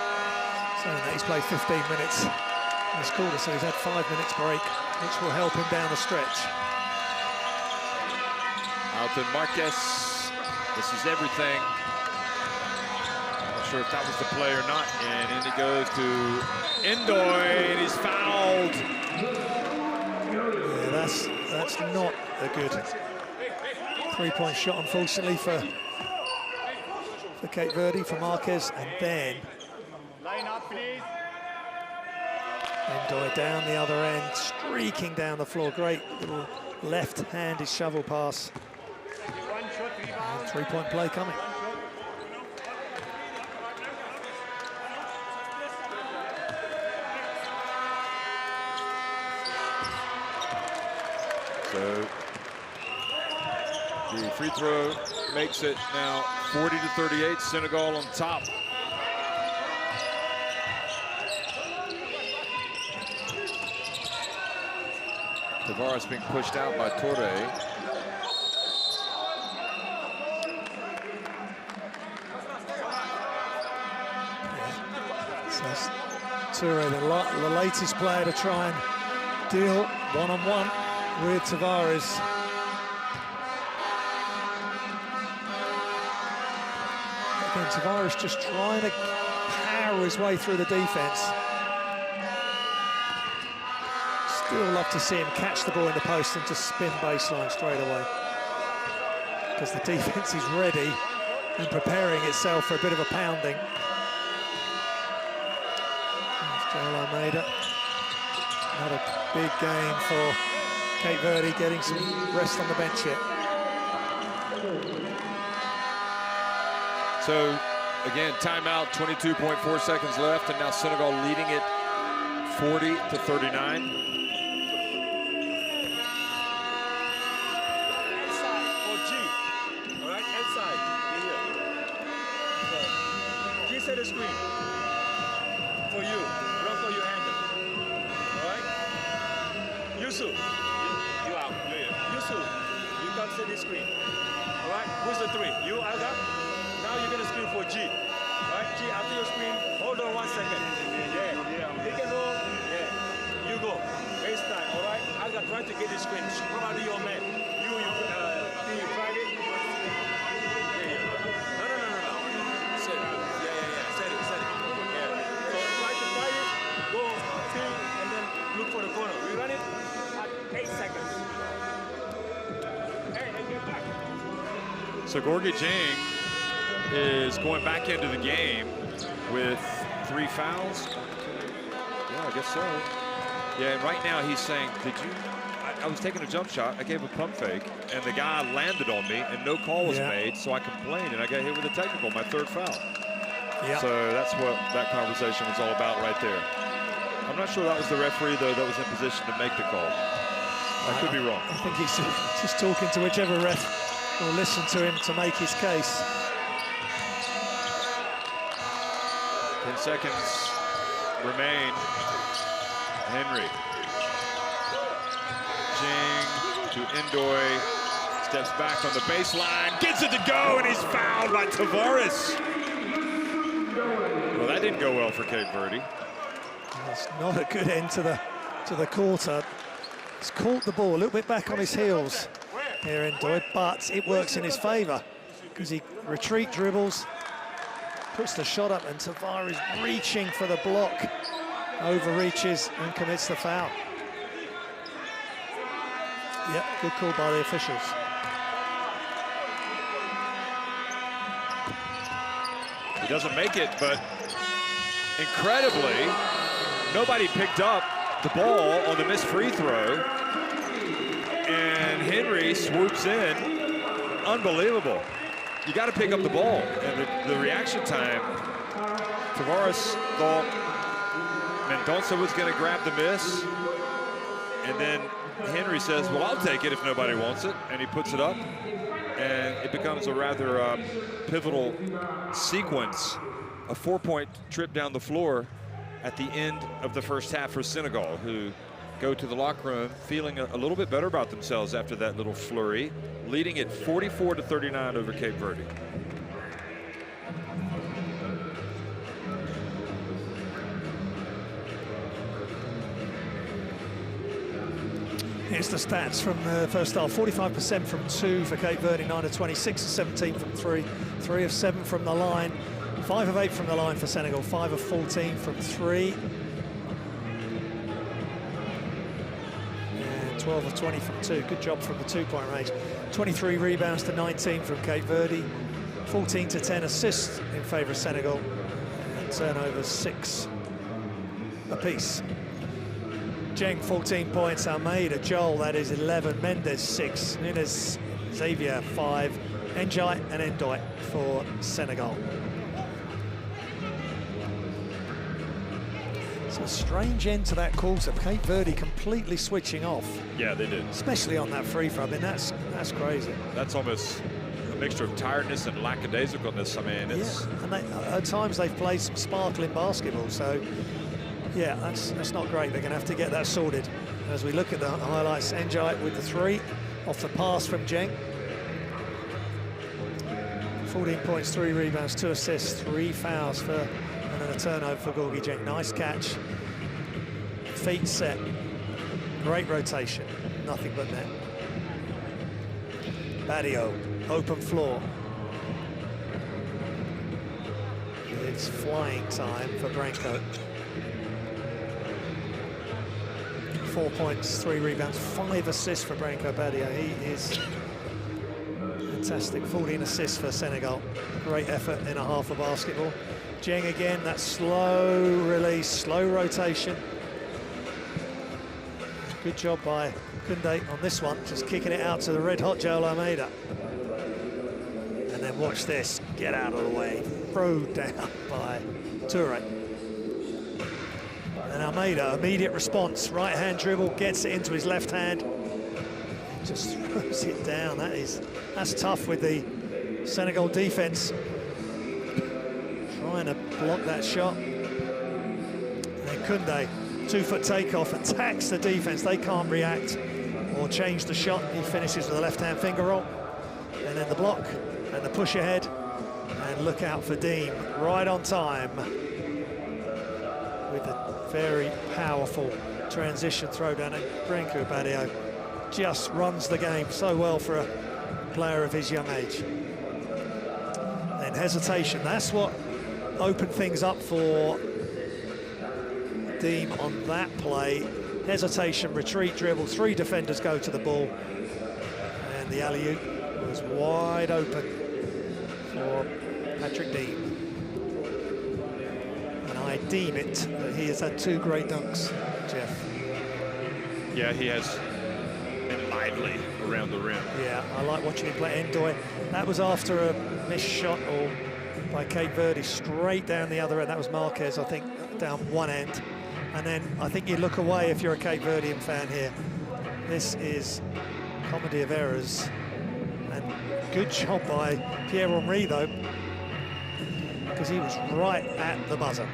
saying that he's played 15 minutes in this quarter, so he's had 5 minutes break, which will help him down the stretch. Alton Marquez, this is everything. Not sure if that was the play or not, and in he goes to Indoy, and he's fouled. Yeah, that's not a good three-point shot, unfortunately, for Cape Verde, for Marquez, and then Indoy down the other end, streaking down the floor. Great little left-handed shovel pass. Three-point play coming. So the free throw makes it now 40-38, Senegal on top. Tavares being pushed out by Torre. Toure, the latest player to try and deal one-on-one with Tavares. Again, Tavares just trying to power his way through the defense. Still love to see him catch the ball in the post and just spin baseline straight away, because the defense is ready and preparing itself for a bit of a pounding. Joel Almeida. Not a big game for Cape Verde, getting some rest on the bench here. So, again, timeout, 22.4 seconds left, and now Senegal leading it 40-39. Set a screen for you. Rocco, your handle. All right? Yusuf, you out. Yusuf, you come set the screen. All right? Who's the three? You, Alga? Now you're going to screen for G. All right? G, after your screen, hold on 1 second. Yeah. Pick and roll. Yeah. You go. Waste time. All right? Alga, try to get the screen. Probably your man. You tried it? For the corner. We run it at 8 seconds. Hey, get back. So Gorgie Jing is going back into the game with 3 fouls. Yeah, I guess so. Yeah, and right now he's saying, I was taking a jump shot, I gave a pump fake, and the guy landed on me, and no call was made, so I complained, and I got hit with a technical, my 3rd foul. Yeah. So that's what that conversation was all about right there. I'm not sure that was the referee, though, that was in position to make the call. I could be wrong. I think he's just talking to whichever ref will listen to him to make his case. 10 seconds remain. Henry. Jing to Indoy. Steps back on the baseline, gets it to go, and he's fouled by Tavares. Well, that didn't go well for Cape Verde. It's not a good end to the quarter. He's caught the ball a little bit back on his heels here, Indoy, but it works in his favour because he retreat dribbles, puts the shot up, and Tavares reaching for the block, overreaches and commits the foul. Yep, good call by the officials. He doesn't make it, but incredibly, nobody picked up the ball on the missed free throw, and Henry swoops in. Unbelievable. You got to pick up the ball. And the reaction time, Tavares thought Mendonça was going to grab the miss. And then Henry says, well, I'll take it if nobody wants it. And he puts it up. And it becomes a rather pivotal sequence, a 4-point trip down the floor at the end of the first half for Senegal, who go to the locker room feeling a little bit better about themselves after that little flurry, leading it 44-39 over Cape Verde. Here's the stats from the first half. 45% from 2 for Cape Verde, 9 of 20, 6 of 17 from 3, 3 of 7 from the line, 5 of 8 from the line for Senegal, 5 of 14 from 3. And 12 of 20 from 2. Good job from the 2-point range. 23 rebounds to 19 from Cape Verde, 14 to 10 assists in favour of Senegal, and turnovers 6 apiece. Jeng 14 points, Almeida, Joel, that is 11, Mendes 6, Nunes, Xavier 5, Njai and Ndoi for Senegal. It's a strange end to that quarter. Cape Verde completely switching off. Yeah, they did. Especially on that free throw. I mean, that's crazy. That's almost a mixture of tiredness and lackadaisicalness. I mean, it's... Yeah, and at times they've played some sparkling basketball, so... Yeah, that's not great. They're going to have to get that sorted. As we look at the highlights, Njai with the 3 off the pass from Jeng. 14 points, 3 rebounds, 2 assists, 3 fouls and then a turnover for Gorgui Dieng. Nice catch. Feet set. Great rotation. Nothing but net. Badio, open floor. It's flying time for Branco. 4 points, 3 rebounds, 5 assists for Branco Badio. He is fantastic. 14 assists for Senegal. Great effort in a half of basketball. Jeng again, that slow release, slow rotation. Good job by Koundé on this one, just kicking it out to the red-hot Joel Almeida. And then watch this, get out of the way. Thrown down by Toure. And Almeida, immediate response, right-hand dribble, gets it into his left hand, just throws it down. That's tough with the Senegal defense, trying to block that shot. And then Koundé, 2-foot takeoff, attacks the defense. They can't react or change the shot. He finishes with a left-hand finger roll, and then the block and the push ahead. And look out for Deem, right on time, with a very powerful transition throw down. And Branco Badio just runs the game so well for a player of his young age. Then hesitation, that's what opened things up for Deem on that play. Hesitation, retreat, dribble, 3 defenders go to the ball, and the alley-oop was wide open for Patrick Deem. I deem it that he has had 2 great dunks, Jeff. Yeah, he has been lively around the rim. Yeah, I like watching him play. Ndoi, that was after a missed shot by Cape Verde straight down the other end. That was Marquez, I think, down one end. And then I think you look away if you're a Cape Verdean fan here. This is comedy of errors. And good job by Pierre-Henri, though, because he was right at the buzzer.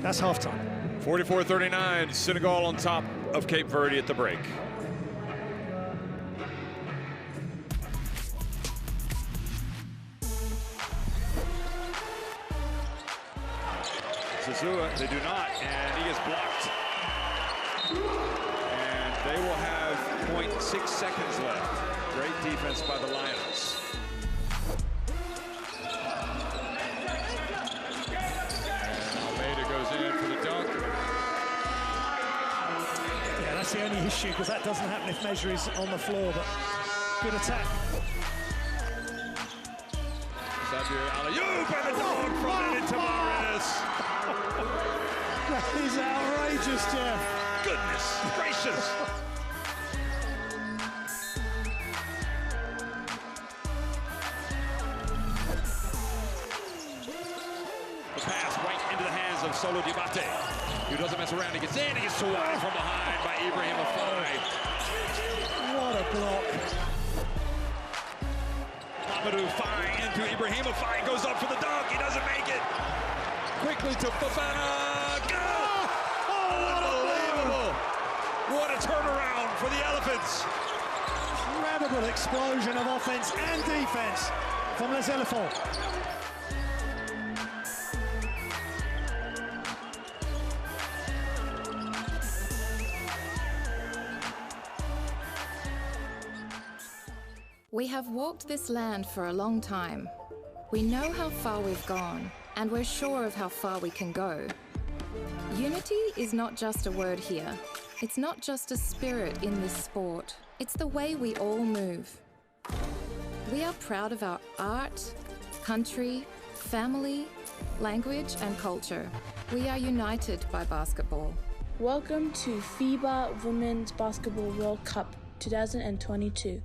That's halftime. 44-39, Senegal on top of Cape Verde at the break. Zazua, they do not, and he is blocked. And they will have 0.6 seconds left. Great defense by the Lions. That's the only issue, because that doesn't happen if Measure is on the floor, but good attack. Xavier alley-oop and the dog from Eddie Tavares. That is outrageous, Jeff. Goodness gracious. of Solo Diabate, who doesn't mess around. He gets in, he gets swatted from behind by Ibrahim Afai. What a block. Mamadou Faye into Ibrahim Afai, goes up for the dunk, he doesn't make it. Quickly to Fofana, go! Unbelievable! What a turnaround for the Elephants. Incredible explosion of offense and defense from Les Elephants. We have walked this land for a long time. We know how far we've gone, and we're sure of how far we can go. Unity is not just a word here. It's not just a spirit in this sport. It's the way we all move. We are proud of our art, country, family, language, and culture. We are united by basketball. Welcome to FIBA Women's Basketball World Cup 2022.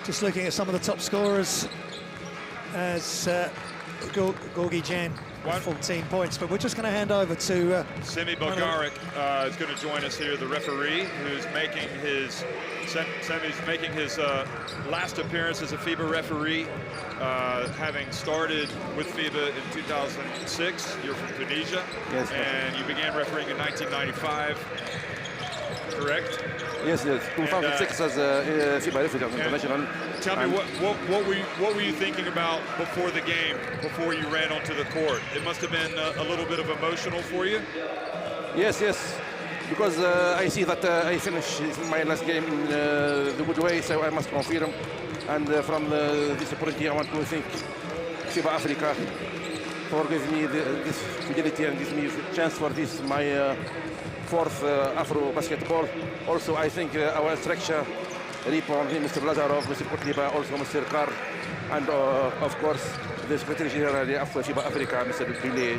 Just looking at some of the top scorers as Gorgi Jan with 14 points, but we're just going to hand over to Semi Bulgaric is going to join us here, the referee, who's making his Semi's making his last appearance as a FIBA referee, having started with FIBA in 2006. You're from Tunisia, yes, and you began refereeing in 1995. Correct? Yes, 2006 as FIBA referee international. Tell me, what were you thinking about before the game, before you ran onto the court? It must have been a little bit of emotional for you? Yes, because I see that I finished my last game in the good way, so I must confirm. And from this opportunity, I want to thank FIBA Africa for giving me this fidelity and giving me the chance for this, my fourth Afro basketball. Also, I think our structure, Ripon, Mr. Lazarov, Mr. Kotliba, also Mr. Carr, and of course, the Secretary General of FIBA Africa, Mr. Billy,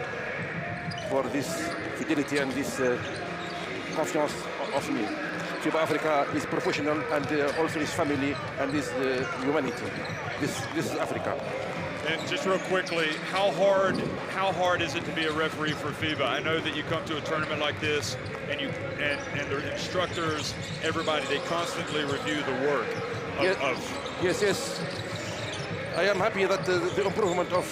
for this fidelity and this confiance of me. FIBA Africa is professional and also is family and is humanity. This is Africa. And just real quickly, how hard is it to be a referee for FIBA? I know that you come to a tournament like this, and the instructors, everybody, they constantly review the work of Yes. I am happy that the improvement of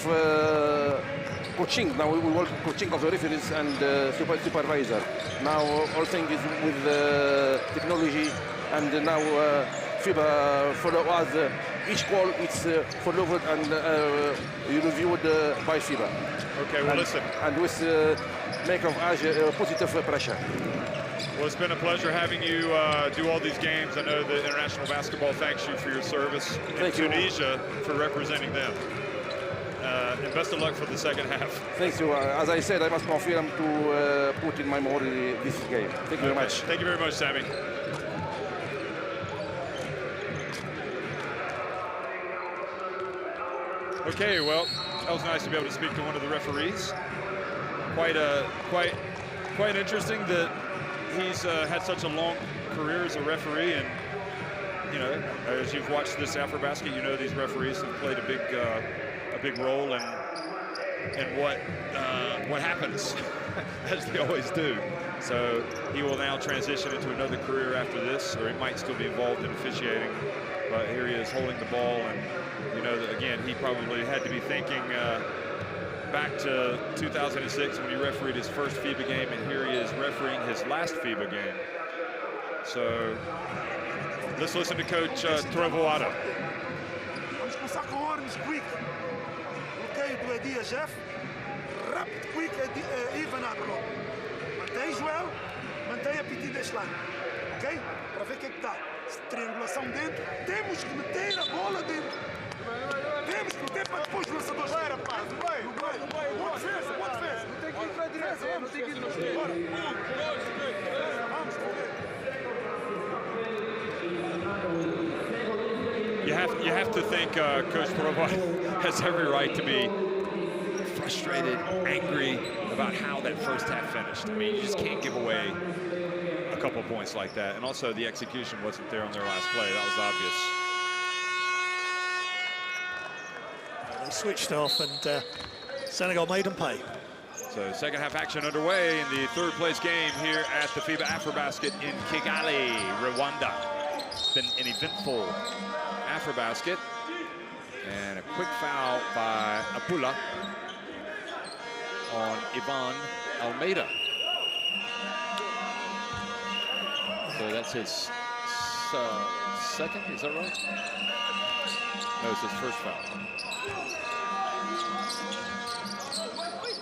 coaching. Now we work coaching of the referees and supervisor. Now all things is with technology, and now FIBA follow us. Each call it's followed and reviewed by FIBA. Okay, well, listen. And with make of us positive pressure. Well, it's been a pleasure having you do all these games. I know that International Basketball thanks you for your service in Tunisia for representing them. And best of luck for the second half. Thank you. As I said, I must confirm to put in my memory this game. Thank you very much. Thank you very much, Sammy. Okay, well, that was nice to be able to speak to one of the referees. Quite interesting that he's had such a long career as a referee, and you know, as you've watched this AfroBasket, you know these referees have played a big role in what happens, as they always do. So he will now transition into another career after this, or he might still be involved in officiating. But here he is holding the ball, and you know that again he probably had to be thinking back to 2006 when he refereed his first FIBA game, and here he is refereeing his last FIBA game. So let's listen to Coach Trovoada. Vamos começar com ordens quick. Bloqueio do Edia Jeff. Rapid, quick, even up. Mantém, Joel. Mantém a PT deste lado. Ok? Para ver o que é que dá. Triangulação dentro. Temos que meter a bola dentro. Temos que meter para depois o lançador. Vai, rapaz. Vai. Boa defesa. Não tem que ir para a direção. Não tem que ir para a direção. Bora. 1, 2, 3. Vamos, You have to think Coach Provo has every right to be frustrated, angry about how that first half finished. I mean, you just can't give away a couple points like that. And also the execution wasn't there on their last play. That was obvious. They switched off, and Senegal made them pay. So second half action underway in the third place game here at the FIBA AfroBasket in Kigali, Rwanda. It's been an eventful AfroBasket, and a quick foul by Apula on Ivan Almeida. So that's his second, is that right? No, it's his first foul.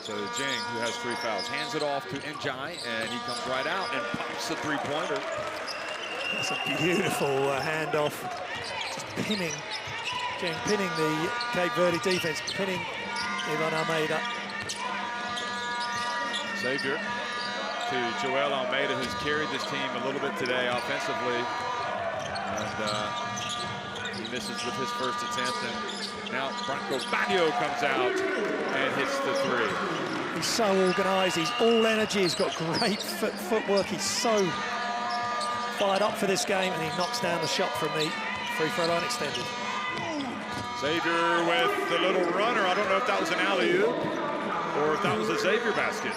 So Jing, who has 3 fouls, hands it off to Njai, and he comes right out and pops the three-pointer. That's a beautiful handoff. Just pinning the Cape Verde defense, pinning Ivan Almeida. Xavier to Joel Almeida, who's carried this team a little bit today offensively. And he misses with his first attempt. And now Branco Baggio comes out and hits the 3. He's so organised, he's all energy, he's got great footwork, he's so fired up for this game, and he knocks down the shot from the free throw line extended. Xavier with the little runner. I don't know if that was an alley-oop or if that was a Xavier basket.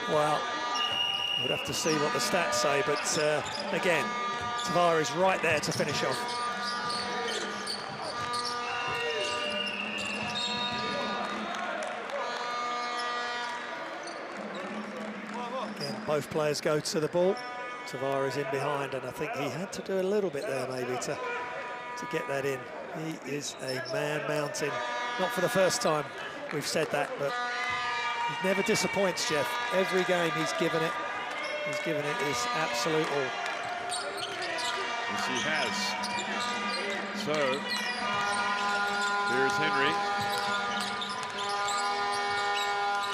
Well, we'd have to see what the stats say, but again, Tavares right there to finish off. Again, both players go to the ball. Tavares in behind, and I think he had to do a little bit there maybe to get that in. He is a man mountain. Not for the first time we've said that, but he never disappoints, Jeff. Every game he's given it his absolute all. Yes, he has. So, here's Henry.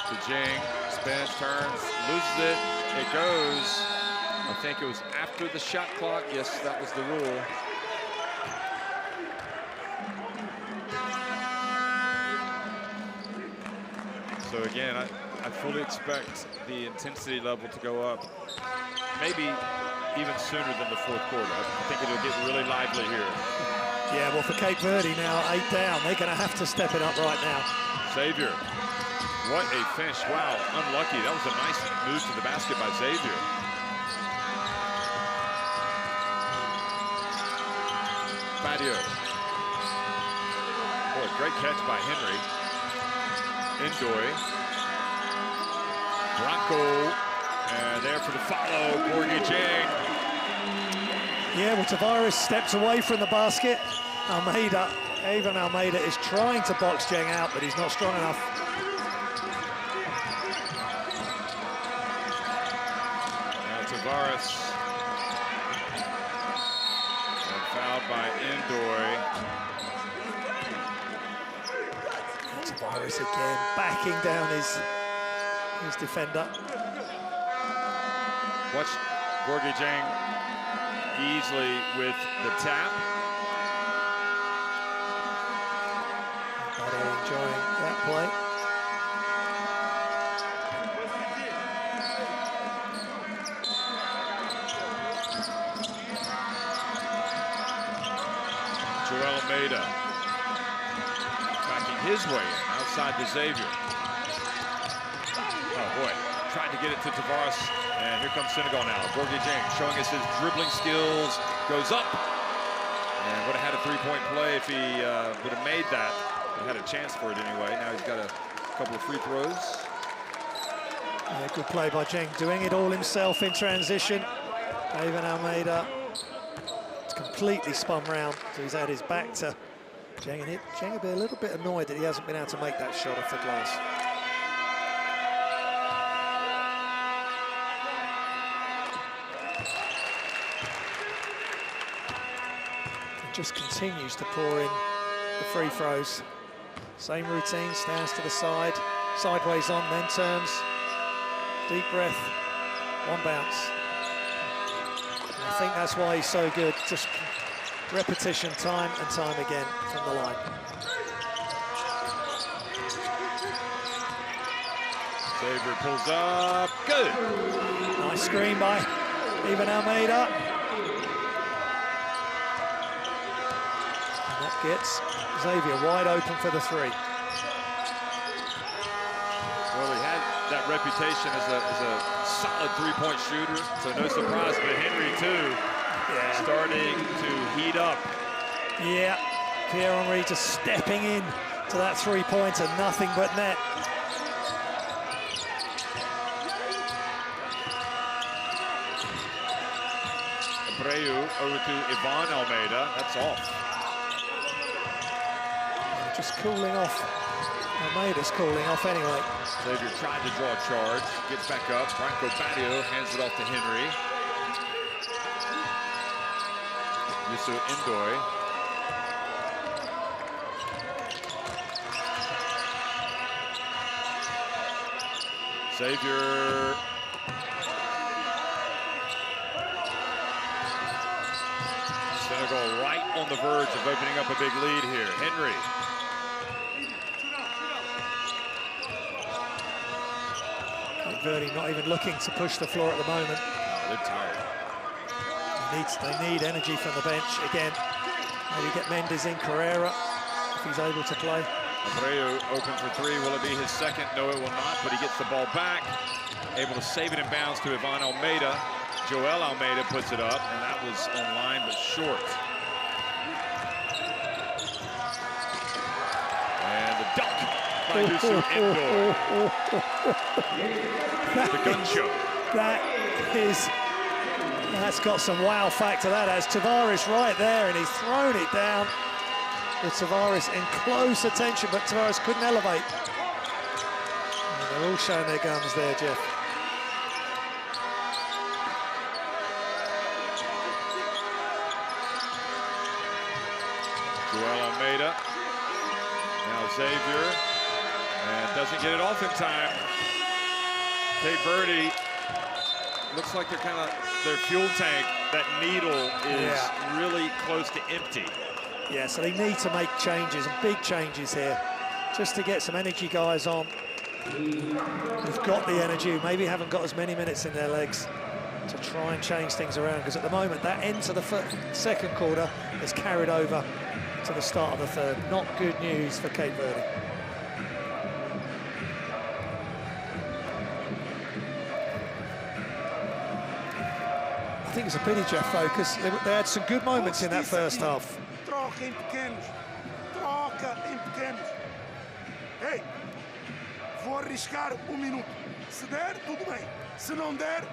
To Jang, spins, turns, loses it. It goes. I think it was after the shot clock. Yes, that was the rule. So again, I fully expect the intensity level to go up, maybe even sooner than the fourth quarter. I think it'll get really lively here. Yeah, well, for Cape Verde now, 8 down, they're going to have to step it up right now. Xavier, what a finish. Wow, unlucky. That was a nice move to the basket by Xavier. Patio. Boy, great catch by Henry. Indoy. Bronco, and there for the follow, Gorgie Jang. Yeah, well, Tavares steps away from the basket. Almeida is trying to box Jang out, but he's not strong enough. Now Tavares. And fouled by Indoy. Tavares again, backing down his defender. Watch Gorgie Jang easily with the tap. Verde enjoying that play. Joel Almeida backing his way in outside the Xavier. Oh boy, trying to get it to Tavares, and here comes Senegal now. Gorgie Jang showing us his dribbling skills, goes up, and would have had a three-point play if he would have made that. He had a chance for it anyway. Now he's got a couple of free throws. Yeah, good play by Jang, doing it all himself in transition. David Almeida, it's completely spun round, so he's had his back to Jang, and Jang will be a little bit annoyed that he hasn't been able to make that shot off the glass. Just continues to pour in the free throws. Same routine, stands to the side, sideways on, then turns. Deep breath, one bounce. And I think that's why he's so good. Just repetition time and time again from the line. Xavier pulls up, good. Nice screen by Ivan Almeida. Gets Xavier wide open for the three. Well, he had that reputation as a solid three-point shooter, so no surprise, but Henry too, starting to heat up. Yeah, Pierre-Henry just stepping in to that three-pointer, nothing but net. Abreu over to Ivan Almeida, that's off. Just cooling off. Almeida's cooling off anyway. Xavier trying to draw a charge, gets back up. Branco Patio hands it off to Henry. Yusu Indoy. Xavier. Senegal right on the verge of opening up a big lead here. Henry. Verde not even looking to push the floor at the moment. They're tired. They need energy from the bench. Again, Maybe get Mendes in Carrera if he's able to play. Abreu open for three. Will it be his second? No, it will not, but he gets the ball back. Able to save it in bounds to Ivan Almeida. Joel Almeida puts it up, and that was on line but short. And the dunk by Yusuf Indoor. The gun show. That's got some wow factor, that has. Tavares right there, and he's thrown it down. With Tavares in close attention, but Tavares couldn't elevate. And they're all showing their guns there, Jeff. Joel Almeida. Now Xavier. And doesn't get it off in time. Cape Verde looks like they're kind of, their fuel tank, that needle is really close to empty. Yeah, so they need to make changes, and big changes here, just to get some energy guys on. Who've got the energy, maybe haven't got as many minutes in their legs to try and change things around, because at the moment that end to the second quarter is carried over to the start of the third. Not good news for Cape Verde. I think it's a pity, Jeff, though, because they had some good moments in that first half. Troca em pequenos. Troca em pequenos. Ei, vou arriscar minuto. Se der, tudo bem. Se não der,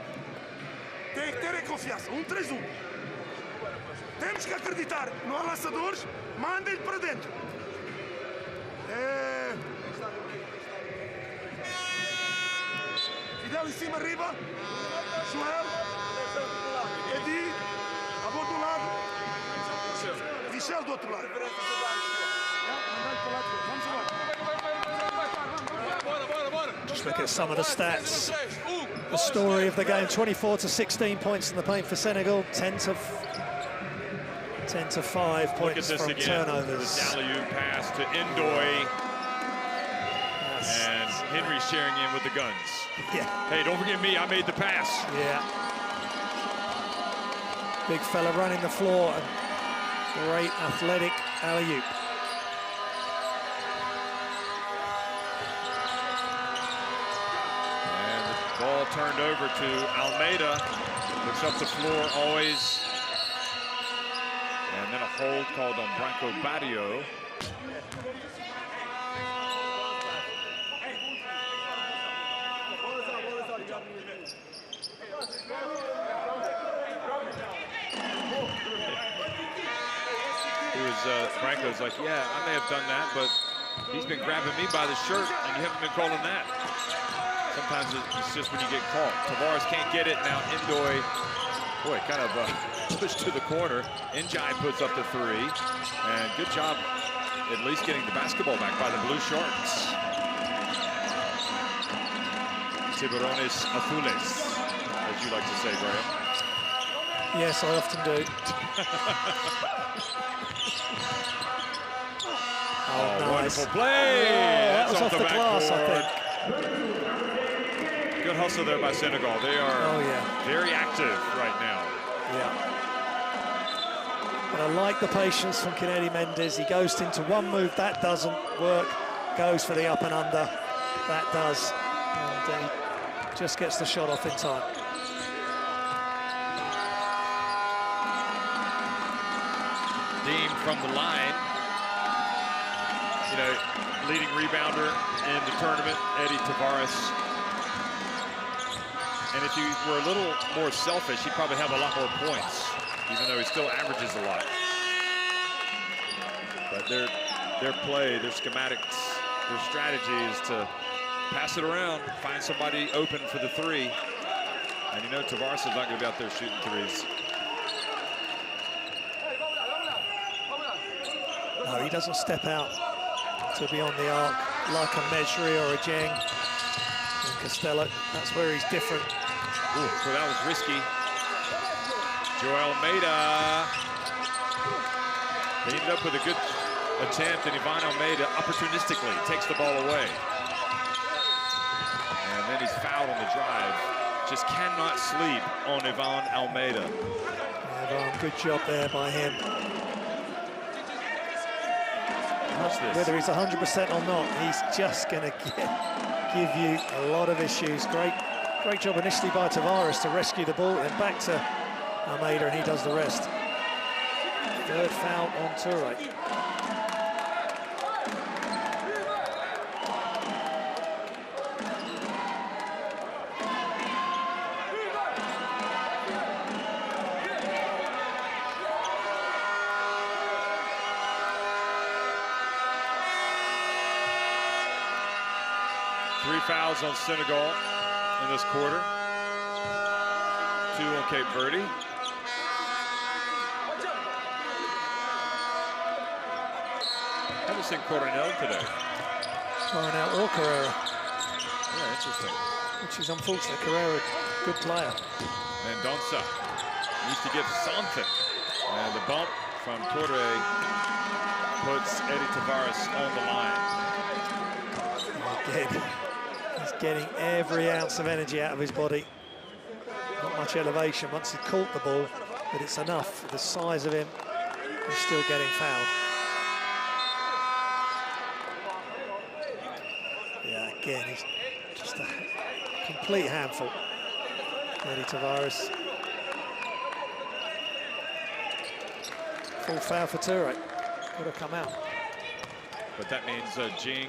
tem que ter confiança. 3-1. Temos que acreditar. Não há lançadores, mandem para dentro. Fidel em cima, arriba. Joel. Edi. A bola do lado. Michel do outro lado. Just look at some of the stats. The story of the game: 24 to 16 points in the paint for Senegal. 10 to 5 points from turnovers. The alley-oop pass to Indoy. And Henry sharing in with the guns. Yeah. Hey, don't forget me. I made the pass. Yeah. Big fella running the floor. And great athletic alley-oop. And the ball turned over to Almeida. Looks up the floor always. And then a hold called on Branco Barrio. Branco's like, yeah, I may have done that, but he's been grabbing me by the shirt, and you haven't been calling that. Sometimes it's just when you get caught. Tavares can't get it. Now Indoy, boy, kind of pushed to the corner. Njai puts up the three, and good job at least getting the basketball back by the Blue Sharks. Tiburones Azules, as you like to say, Graham. Yes, I often do. Oh, nice. Wonderful play! Oh, that was off the glass, I think. Good hustle there by Senegal. They are very active right now. Yeah. But I like the patience from Kennedy Mendes. He goes into one move, that doesn't work. Goes for the up and under, that does. And he just gets the shot off in time. Deem from the line. You know, leading rebounder in the tournament, Eddie Tavares. And if you were a little more selfish, he'd probably have a lot more points, even though he still averages a lot. But their play, their schematics, their strategy is to pass it around, find somebody open for the three. And you know Tavares is not going to be out there shooting threes. No, he doesn't step out to be on the arc like a Mejri or a Jeng. And Costello, that's where he's different. Ooh, so that was risky. Joel Almeida. They ended up with a good attempt, and Ivan Almeida opportunistically takes the ball away. And then he's fouled on the drive. Just cannot sleep on Ivan Almeida. Ivan, good job there by him. whether he's 100% or not, he's just going to give you a lot of issues. Great job initially by Tavares to rescue the ball, and back to Almeida, and he does the rest. Third foul on Toure. 3 fouls on Senegal in this quarter. 2 on Cape Verde. Haven't seen Coronel today. Coronel or Carrera. Yeah, interesting. Which is unfortunate. Carrera, good player. Mendonça needs to give something. And the bump from Toure puts Eddie Tavares on the line. Again, he's getting every ounce of energy out of his body. Not much elevation once he caught the ball, but it's enough for the size of him. He's still getting fouled. Yeah, again, he's just a complete handful. Eddie Tavares. Full foul for Toure. Could have come out. But that means Jing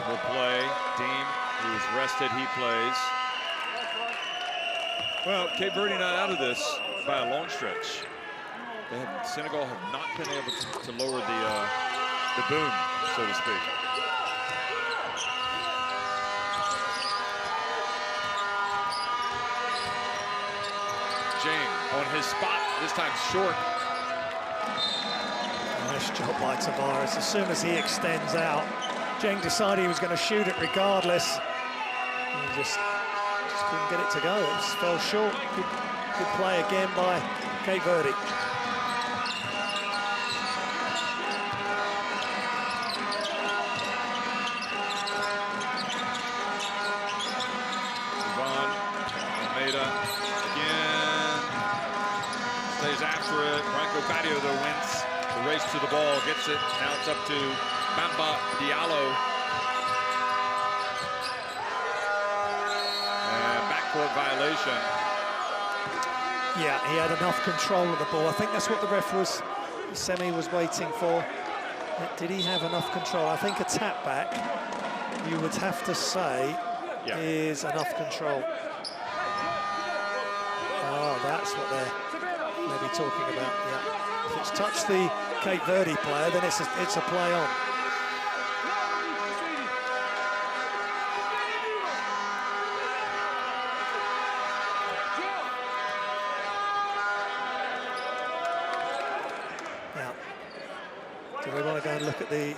will play. Deem, who's rested, he plays. Well, Cape Verde not out of this by a long stretch. Senegal have not been able to lower the boom, so to speak. Jing on his spot, this time short. Nice job by Tavares. As soon as he extends out, Jing decided he was going to shoot it regardless. He just couldn't get it to go. It just fell short. Good play again by Cape Verde. Almeida again. Stays after it. Branco Patio though wins the race to the ball, gets it. Now it's up to Bamba Diallo. And backcourt violation. Yeah, he had enough control of the ball. I think that's what the ref was, Semi was waiting for. Did he have enough control? I think a tap back, you would have to say, is enough control. Oh, that's what they're maybe talking about, yeah. If it's touched the Cape Verde player, then it's a play on. Now, do we want to go and look at the...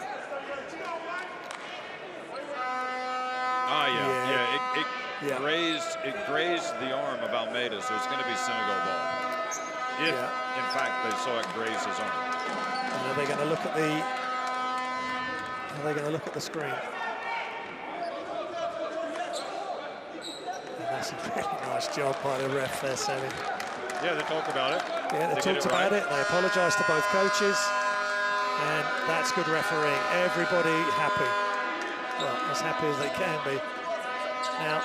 It grazed the arm of Almeida, so it's going to be Senegal ball. If, in fact, they saw it graze his arm. And are they going to look at the? Are they going to look at the screen? And that's a really nice job by the ref there, Sammy. Yeah, they talked about it. Yeah, they talked about it. They apologised to both coaches, and that's good refereeing. Everybody happy. Well, as happy as they can be. Now,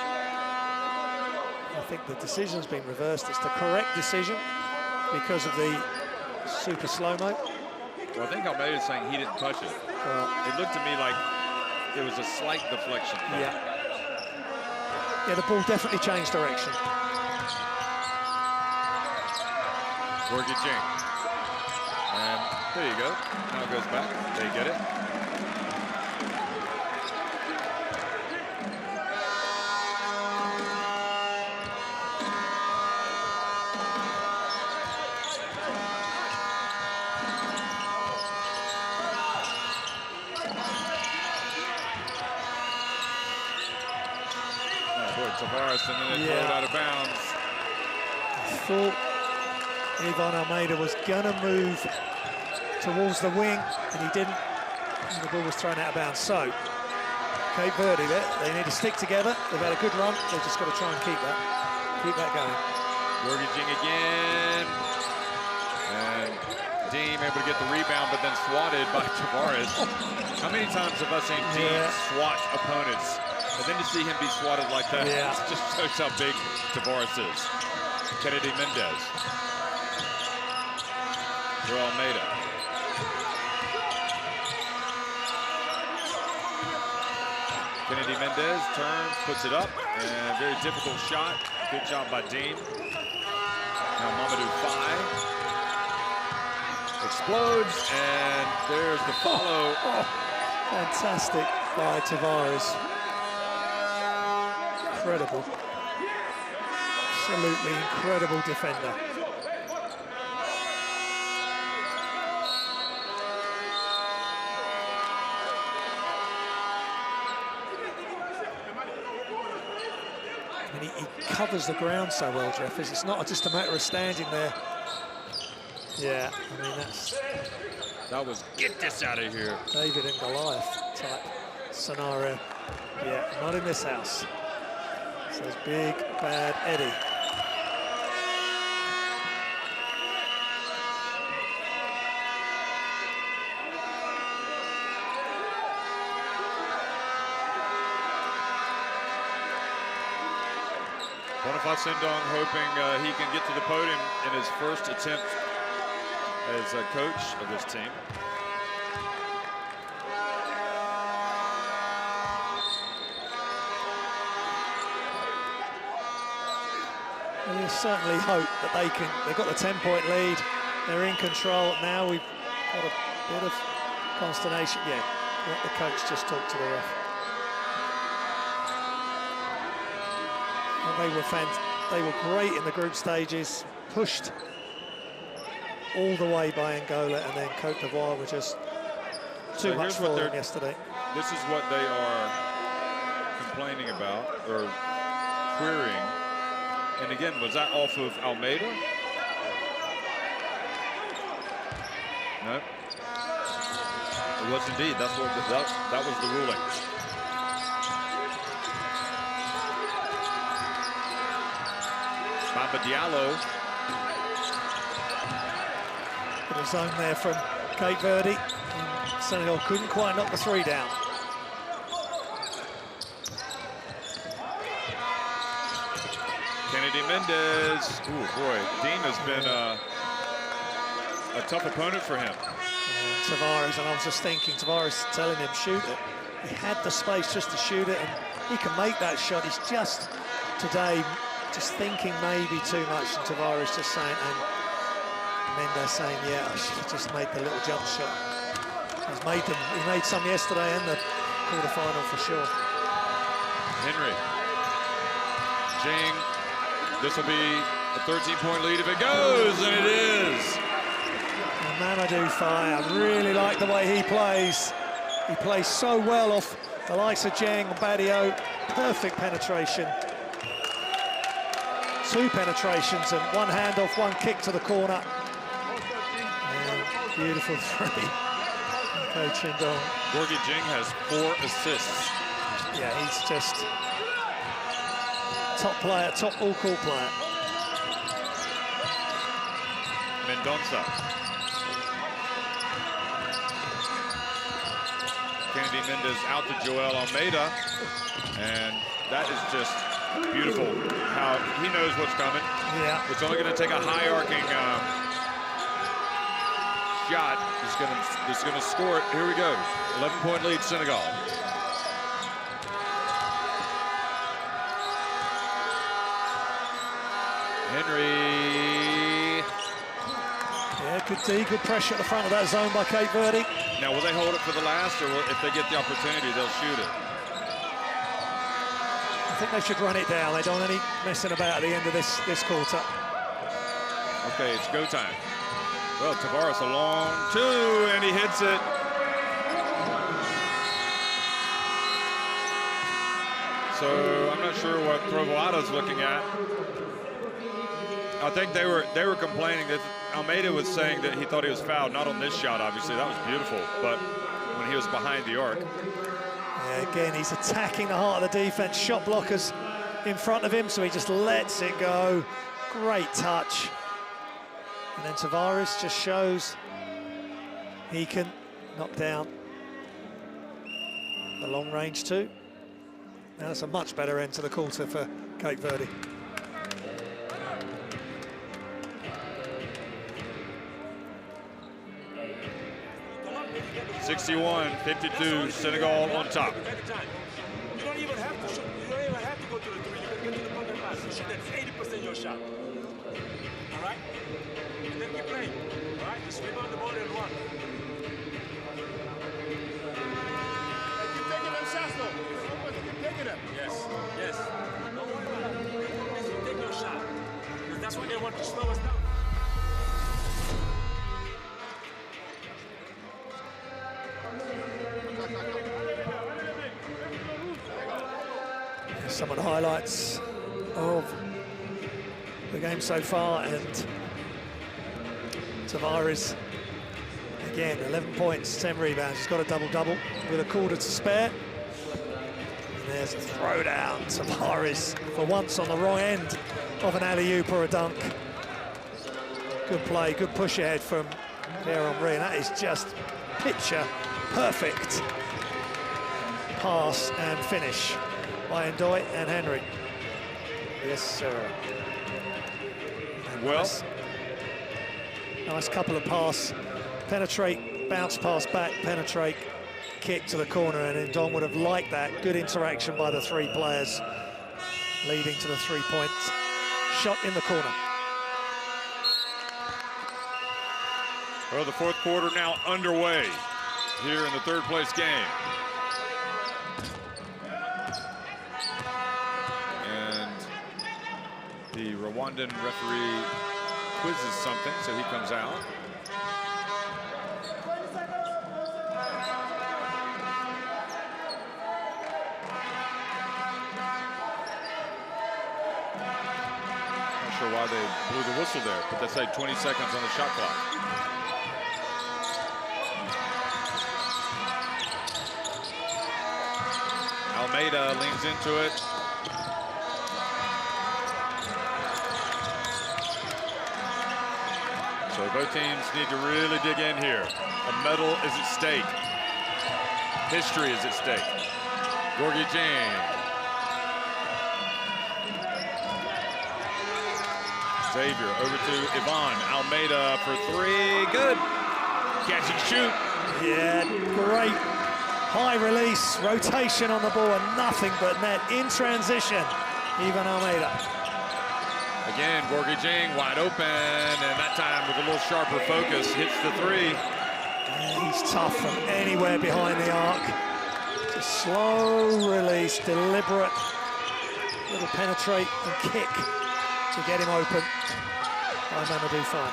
I think the decision's been reversed. It's the correct decision because of the super slow-mo. Well, I think Almeida's saying he didn't touch it. Well, it looked to me like it was a slight deflection. Yeah, the ball definitely changed direction. Gorgie Jing. And there you go. Now it goes back. They get it. Tavares, and then they throw it out of bounds. I thought Ivan Almeida was going to move towards the wing, and he didn't. And the ball was thrown out of bounds. So, Cape Verde, they need to stick together. They've had a good run. They've just got to try and keep that going. Gorgie Jing again. And Dean able to get the rebound, but then swatted by Tavares. How many times have I seen Dean swat opponents? And then to see him be swatted like that, it just shows how big Tavares is. Kennedy Mendez. Joel Almeida. Kennedy Mendez turns, puts it up, and very difficult shot. Good job by Dean. Now Mamadou Faye explodes, and there's the follow. Fantastic by Tavares. Incredible. Absolutely incredible defender. And he covers the ground so well, Jeffers. It's not just a matter of standing there. Yeah, I mean, that was get this out of here. David and Goliath type scenario. Yeah, not in this house. Says Big Bad Eddie. Bonifat Sindong hoping he can get to the podium in his first attempt as a coach of this team. And you certainly hope that they've got the 10-point lead, they're in control. Now we've got a bit of consternation. Yeah, let the coach just talk to the ref. And they were great in the group stages, pushed all the way by Angola, and then Côte d'Ivoire were just too much for them yesterday. This is what they are complaining about, or querying. And again, was that off of Almeida? No. It was indeed. That's what that was the ruling. Bamba Diallo. Bit of zone there from Cape Verde. Senegal couldn't quite knock the three down. Kennedy Mendez. Ooh, boy, Dean has been a tough opponent for him. And Tavares, and I was just thinking, Tavares telling him, shoot it. He had the space just to shoot it, and he can make that shot. He's just, today, just thinking maybe too much, and Tavares just saying, and Mendez saying, yeah, I should have just made the little jump shot. He's made them. He made some yesterday in the quarterfinal for sure. Henry. Jing. This will be a 13-point lead if it goes, and it is. And Mamadou Faye, I really like the way he plays. He plays so well off the likes of Jeng and Badio. Perfect penetration. 2 penetrations and 1 handoff, 1 kick to the corner. And beautiful 3. Coach Indong. Gorgui Jing has 4 assists. Yeah, he's just top player, top all-call player. Mendonça. Kennedy Mendez out to Joel Almeida. And that is just beautiful how he knows what's coming. Yeah. It's only going to take a high arcing shot. He's going to score it. Here we go. 11-point lead, Senegal. Henry. Yeah, good D, good pressure at the front of that zone by Cape Verde. Now, will they hold it for the last, or if they get the opportunity, they'll shoot it? I think they should run it down. They don't want any messing about at the end of this quarter. Okay, it's go time. Well, Tavares a long 2, and he hits it. So I'm not sure what Trovoada's looking at. I think they were complaining that Almeida was saying that he thought he was fouled, not on this shot, obviously. That was beautiful, but when he was behind the arc. Yeah, again, he's attacking the heart of the defense. Shot blockers in front of him, so he just lets it go. Great touch. And then Tavares just shows he can knock down the long range too. Now that's a much better end to the quarter for Cape Verde. 61-52, Senegal on top. You don't even have to shoot. You don't even have to go to the three. You can get to the bucket pass. You shoot at 80% your shot. All right? And then keep playing. All right? Just rebound the ball and run. Keep taking them shots, though. Keep taking them. Yes. Yes. Don't worry about it. Just take your shot. Because that's what they want to slow us down. Some of the highlights of the game so far, and Tavares again, 11 points, 10 rebounds. He's got a double-double with a quarter to spare. And there's a throwdown. Tavares for once on the wrong end of an alley-oop or a dunk. Good play, good push ahead from Pierre-Henri, and that is just picture perfect pass and finish by Ndoye and Henry. Yes, sir. And Well, nice couple of pass, penetrate, bounce pass back, penetrate, kick to the corner, and Ndoye would have liked that. Good interaction by the three players, leading to the 3-point shot in the corner. well, the fourth quarter now underway here in the third place game. The Rwandan referee quizzes something, so he comes out. Not sure why they blew the whistle there, but that's like 20 seconds on the shot clock. Almeida leans into it. So both teams need to really dig in here. A medal is at stake. History is at stake. Gorgie Jane. Xavier over to Ivan. Almeida for three. Good. Catch and shoot. Yeah, great. High release, rotation on the ball, and nothing but net in transition. Ivan Almeida. Again, Gorgie Jing wide open, and that time with a little sharper focus, hits the three. Yeah, he's tough from anywhere behind the arc. Just slow release, deliberate little penetrate and kick to get him open by Mamadou Faye.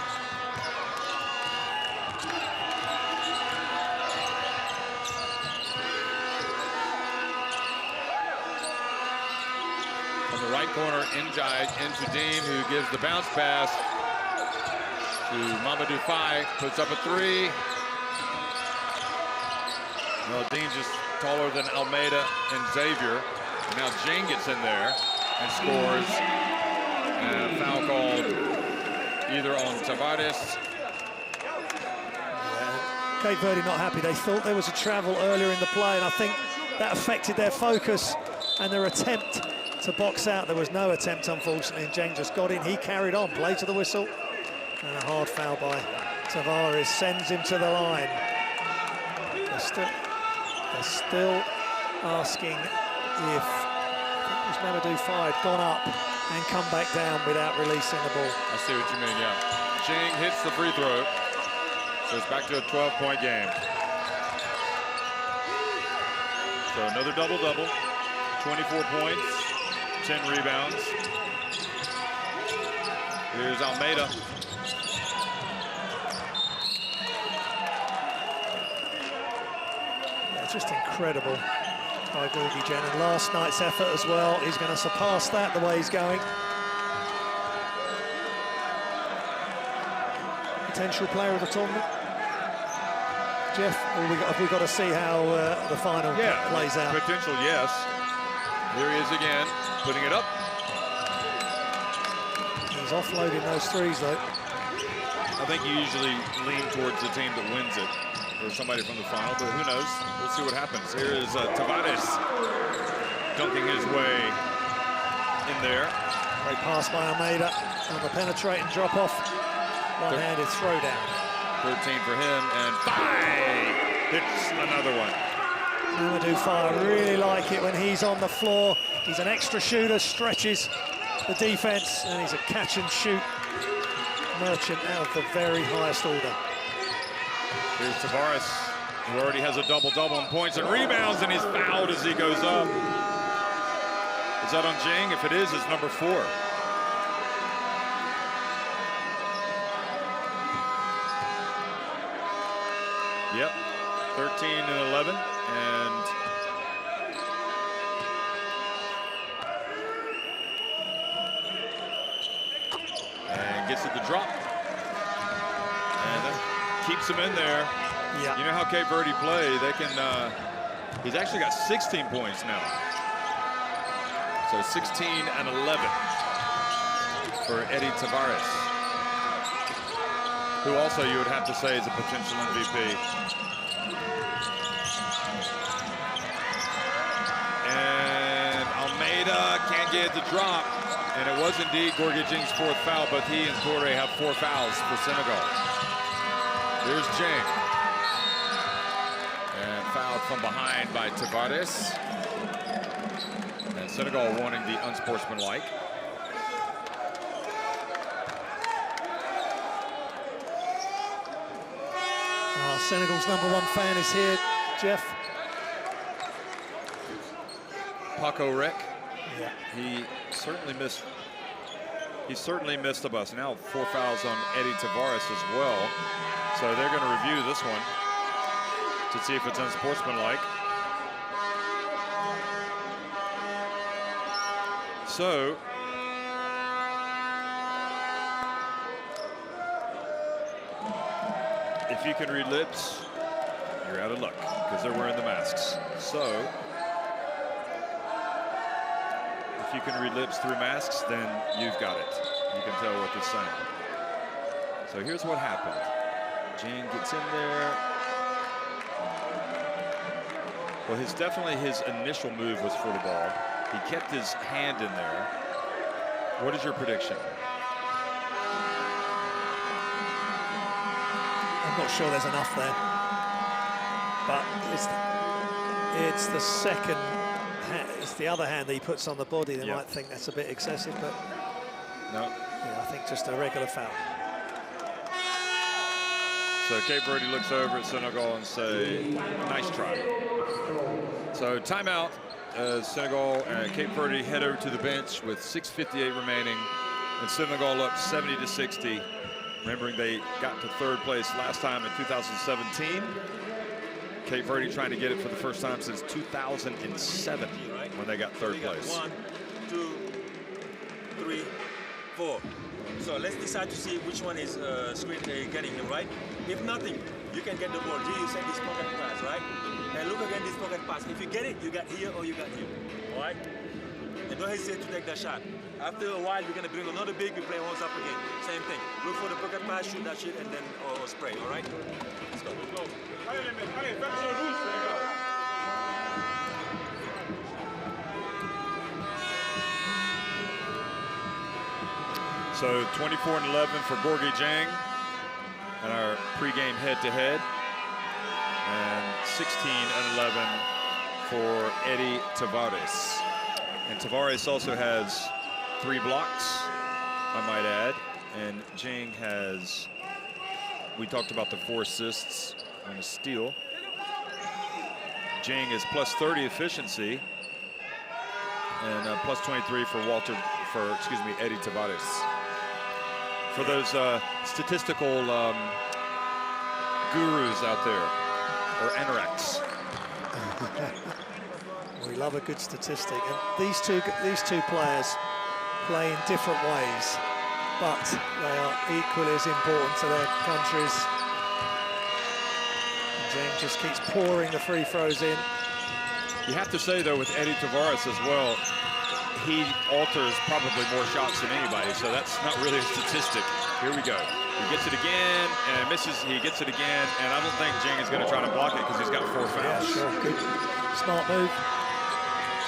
On the right corner, Njai into Deem, who gives the bounce pass to Mamadou Faye, puts up a three. Well, Dean's just taller than Almeida and Xavier. And now Jing gets in there and scores. And a foul called either on Tavares. Yeah. Cape Verde not happy. They thought there was a travel earlier in the play, and I think that affected their focus and their attempt to box out. There was no attempt, unfortunately, and Jang just got in. He carried on, play to the whistle, and a hard foul by Tavares sends him to the line. They're still asking if Mamadou Faye had gone up and come back down without releasing the ball. I see what you mean, yeah. Jing hits the free throw, so it's back to a 12-point game. So another double-double, 24 points, 10 rebounds. Here's Almeida. Yeah, just incredible by Gorgie Jen, and last night's effort as well. He's going to surpass that the way he's going. Potential player of the tournament, Jeff. Or have we got to see how the final plays out? Potential, yes. Here he is again, putting it up. He's offloading those threes, though. I think you usually lean towards the team that wins it, or somebody from the final, but who knows? We'll see what happens. Here is Tavares dunking his way in there. Great pass by Almeida on the penetrating drop-off. One-handed throwdown. 13 for him, and Faye hits another one. Mamadou Faye, really like it when he's on the floor. He's an extra shooter, stretches the defense, and he's a catch-and-shoot merchant out of the very highest order. Here's Tavares, who already has a double-double in points and rebounds, and he's fouled as he goes up. Is that on Jing? If it is, it's number 4. Yep, 13 and 11, and gets it to drop. And that keeps him in there. Yeah. You know how Cape Verde play, they can, he's actually got 16 points now. So 16 and 11 for Eddie Tavares, who also you would have to say is a potential MVP. And Almeida can't get it to drop. And it was indeed Gorgui Jing's 4th foul, but he and Toure have 4 fouls for Senegal. Here's Jing. And fouled from behind by Tavares. And Senegal wanting the unsportsmanlike. Senegal's #1 fan is here, Jeff. Paco Rec. Yeah. He certainly missed the bus. Now 4 fouls on Eddie Tavares as well. So they're going to review this one to see if it's unsportsmanlike. So if you can read lips, you're out of luck because they're wearing the masks. So if you can read lips through masks, then you've got it. You can tell what they're saying. So here's what happened. Jing gets in there. Well, his initial move was for the ball. He kept his hand in there. What is your prediction? I'm not sure there's enough there, but it's the second hand, it's the other hand that he puts on the body. They might think that's a bit excessive, but no. Yeah, I think just a regular foul. So Cape Verde looks over at Senegal and say, nice try. So timeout. Senegal and Cape Verde head over to the bench with 6:58 remaining, and Senegal up 70-60. Remembering they got to 3rd place last time in 2017. Cape Verde trying to get it for the first time since 2007 when they got 3rd place. 1, 2, 3, 4. So let's decide to see which one is getting him, right? If nothing, you can get the ball. G, you said this pocket pass, right? And look again, this pocket pass. If you get it, you got here or you got here, all right? And don't hesitate to take that shot. After a while, we're gonna bring another big, we play horse up again. Same thing. Look for the pocket pass, shoot that shit, and then or spray, all right? Let's go. So 24 and 11 for Gorgui Jing in our pregame head-to-head, and 16 and 11 for Eddie Tavares. And Tavares also has 3 blocks, I might add, and Jing has, we talked about the 4 assists and a steal. Jing is plus 30 efficiency and plus 23 for Eddie Tavares. For those statistical gurus out there, or anoraks. We love a good statistic, and these two players play in different ways, but they are equally as important to their countries. And James just keeps pouring the free throws in. You have to say, though, with Eddie Tavares as well, he alters probably more shots than anybody, so that's not really a statistic. Here we go. He gets it again and misses. He gets it again, and I don't think Jing is going to try to block it because he's got 4 fouls. Yeah, sure. Good, smart move.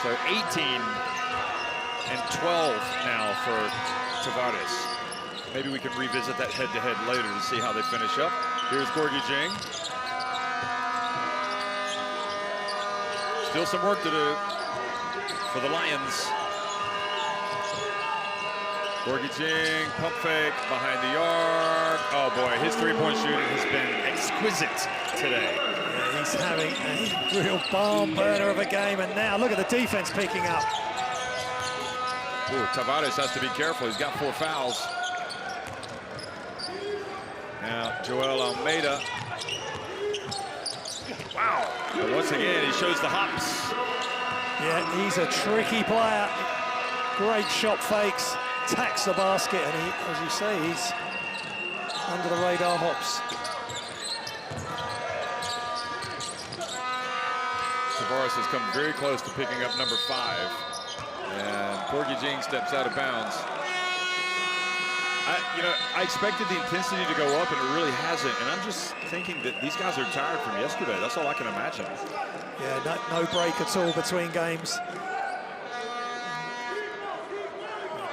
So 18 and 12 now for Tavares. Maybe we can revisit that head-to-head later to see how they finish up. Here's Gorgie Jing. Still some work to do for the Lions. Gorgie Jing, pump fake behind the arc. Oh boy, his three-point shooting has been exquisite today. Yeah, he's having a real barn burner of a game, and now look at the defense picking up. Ooh, Tavares has to be careful. He's got 4 fouls. Now, Joel Almeida. Wow. But once again, he shows the hops. Yeah, he's a tricky player. Great shot fakes. Attacks the basket, and he, as you say, he's under the radar hops. Tavares has come very close to picking up number 5, and Gorgie Jing steps out of bounds. I expected the intensity to go up, and it really hasn't. And I'm just thinking that these guys are tired from yesterday. That's all I can imagine. Yeah, no break at all between games.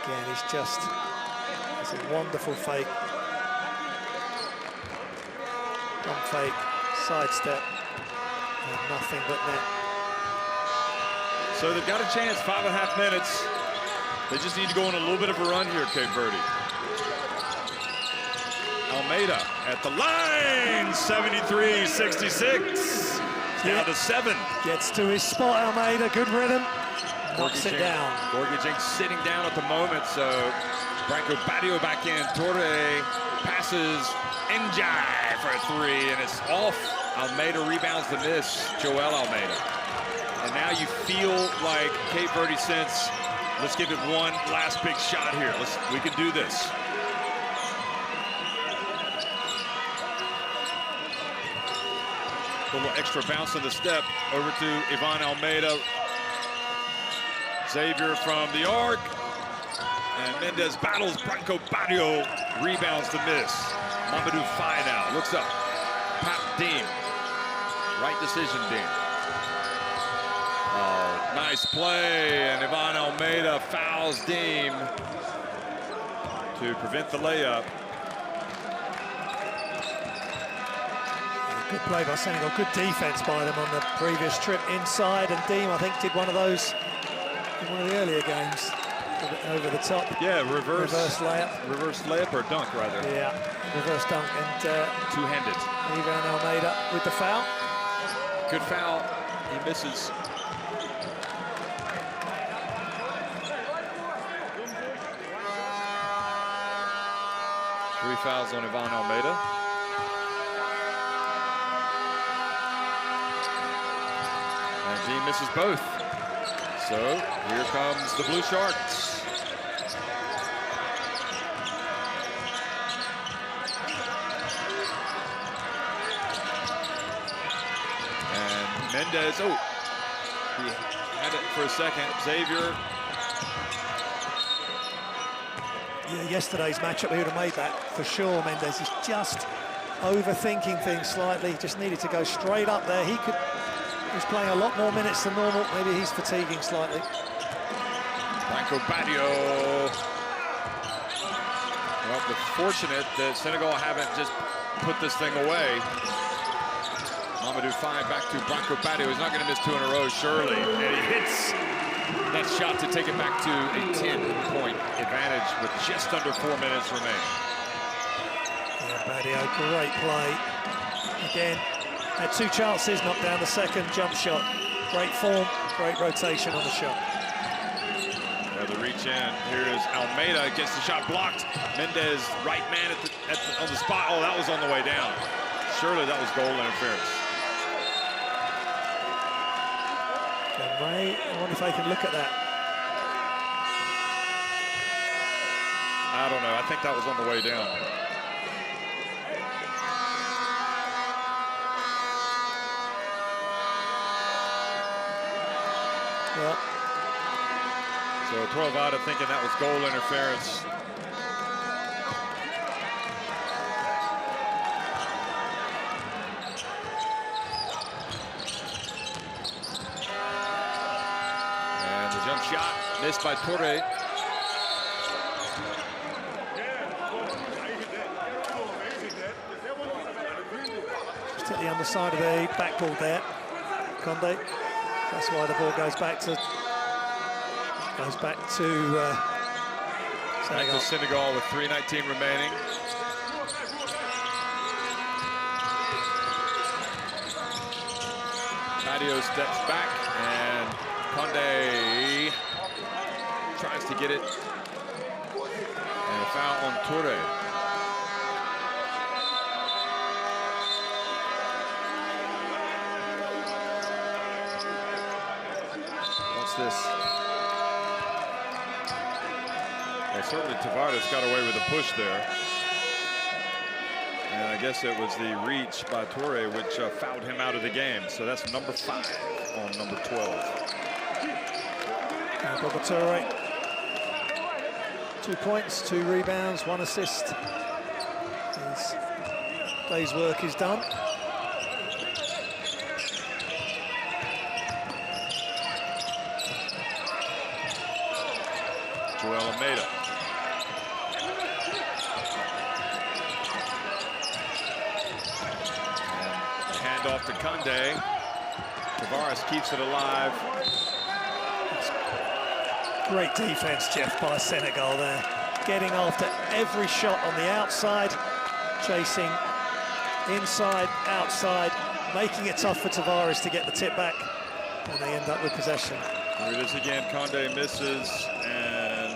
Again, it's a wonderful fake. One fake, sidestep, and nothing but net. So they've got a chance, 5.5 minutes. They just need to go on a little bit of a run here, Cape Verde. Almeida at the line, 73-66. Down to 7. Gets to his spot, Almeida, good rhythm. Knocks it down. Gorgie Jing sitting down at the moment, so Branco Badio back in. Torre passes Njai for a 3, and it's off. Almeida rebounds the miss, Joel Almeida. And now you feel like Cape Verde sense, let's give it one last big shot here. We can do this. A little extra bounce on the step over to Ivan Almeida. Xavier from the arc, and Mendez battles Branco Badio, rebounds the miss. Mamadou Faye now looks up. Pat Deem, right decision, Deem. Oh, nice play, and Ivan Almeida fouls Deem to prevent the layup. Good play by Senegal, good defense by them on the previous trip inside, and Deem, I think, did one of those in one of the earlier games, over the top. Yeah, reverse layup. Reverse layup, or dunk, rather. Yeah, reverse dunk, and two-handed. Ivan Almeida with the foul. Good foul, he misses. Three fouls on Ivan Almeida. And Dean misses both. So here comes the Blue Sharks. And Mendez, he had it for a second. Xavier. Yeah, yesterday's matchup, he would have made that for sure. Mendez is just overthinking things slightly. Just needed to go straight up there. He's playing a lot more minutes than normal. Maybe he's fatiguing slightly. Branco Badio. Well, but fortunate that Senegal haven't just put this thing away. Mamadou Faye back to Branco Badio. He's not going to miss 2 in a row, surely. And he hits that shot to take it back to a 10-point advantage with just under 4 minutes remaining. Yeah, Badio, great play. Again, had 2 chances, knocked down the second, jump shot. Great form, great rotation on the shot. The reach in, here is Almeida, gets the shot blocked. Mendez, right man on the spot. Oh, that was on the way down. Surely that was goal interference. And Ray, I wonder if they can look at that. I don't know, I think that was on the way down. Well, so Torvada thinking that was goal interference. Missed by Torre. Just hit the underside of the backboard there, Conde. That's why the ball goes back to Senegal. Senegal with 3:19 remaining. Madio steps back and Conde tries to get it. And a foul on Torre. What's this? Well, certainly Tavares got away with a push there. And I guess it was the reach by Torre which fouled him out of the game. So that's number 5 on number 12. Boba Torre, 2 points, 2 rebounds, 1 assist. His day's work is done. Joel Almeida. And hand off to Conde. Tavares keeps it alive. Great defense, Jeff, by Senegal there. Getting after every shot on the outside, chasing inside, outside, making it tough for Tavares to get the tip back, and they end up with possession. Here it is again. Conde misses, and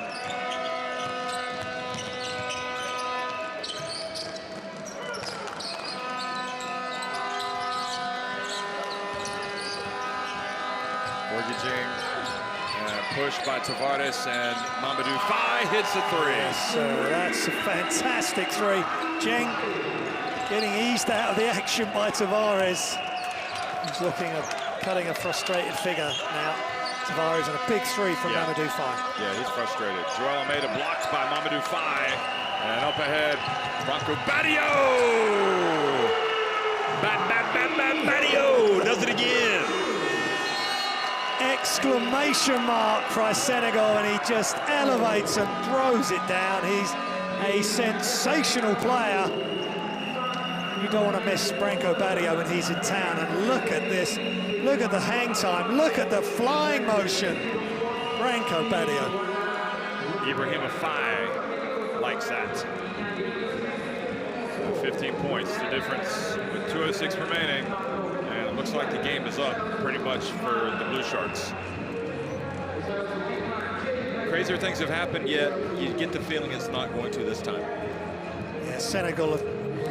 mortgaging. Pushed by Tavares, and Mamadou Faye hits a 3. Yes, sir, that's a fantastic 3. Jeng getting eased out of the action by Tavares. He's looking at cutting a frustrated figure now. Tavares and a big 3 from Mamadou Faye. Yeah, he's frustrated. Joel Almeida blocked by Mamadou Faye. And up ahead, Branco Badio! Badio does it again. Exclamation mark for Senegal, and he just elevates and throws it down. He's a sensational player. You don't want to miss Branco Badio when he's in town. And look at this. Look at the hang time. Look at the flying motion. Branco Badio. Ibrahima Faye likes that. So 15 points, the difference with 2:06 remaining. And it looks like the game is up pretty much for the Blue Sharks. Crazier things have happened, yet you get the feeling it's not going to this time. Yeah, Senegal have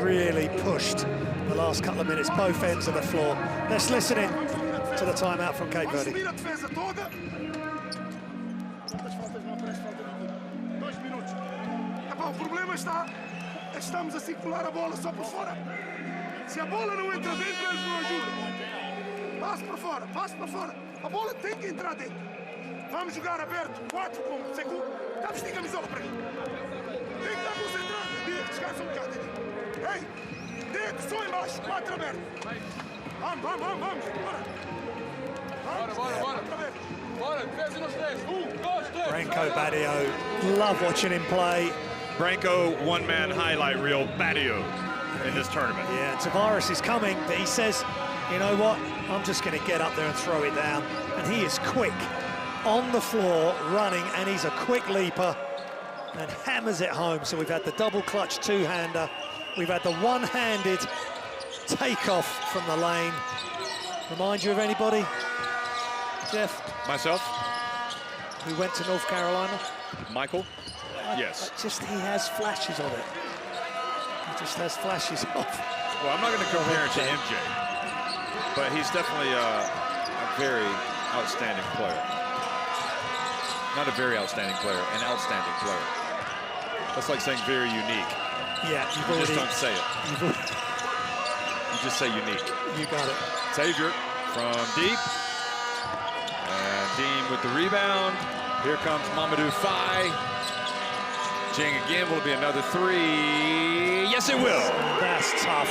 really pushed the last couple of minutes, both ends of the floor. Let's listen in to the timeout from Cape Verde. O problema está é que estamos a circular a bola só por fora. Se a bola não entra dentro, eles não ajudam. Passe para fora, passe para fora. A bola tem que entrar dentro. Vamos jogar aberto, 4 com segundo. Está a vestir camisola para aqui. Tem que estar concentrado. Diga, descansa bocado. Ei, dedo só embaixo, 4 aberto. Vamos. Bora. Bora, defesa nos 10. 1, 2, 3. Branco Badio, love watching him play. Branco, one-man highlight reel, Badio in this tournament. Yeah, Tavares is coming, but he says, you know what, I'm just going to get up there and throw it down. And he is quick, on the floor, running, and he's a quick leaper and hammers it home. So we've had the double clutch two-hander. We've had the one-handed takeoff from the lane. Remind you of anybody, Jeff? Myself? Who went to North Carolina? Michael? Yes. He has flashes of it. He just has flashes of. Well, I'm not going to compare it to MJ, but he's definitely a very outstanding player. Not a very outstanding player, an outstanding player. That's like saying very unique. Yeah, you just don't say it. You just say unique. You got it. Xavier from deep. And Dean with the rebound. Here comes Mamadou Faye. Jing again, will it be another 3? Yes, it will. That's tough.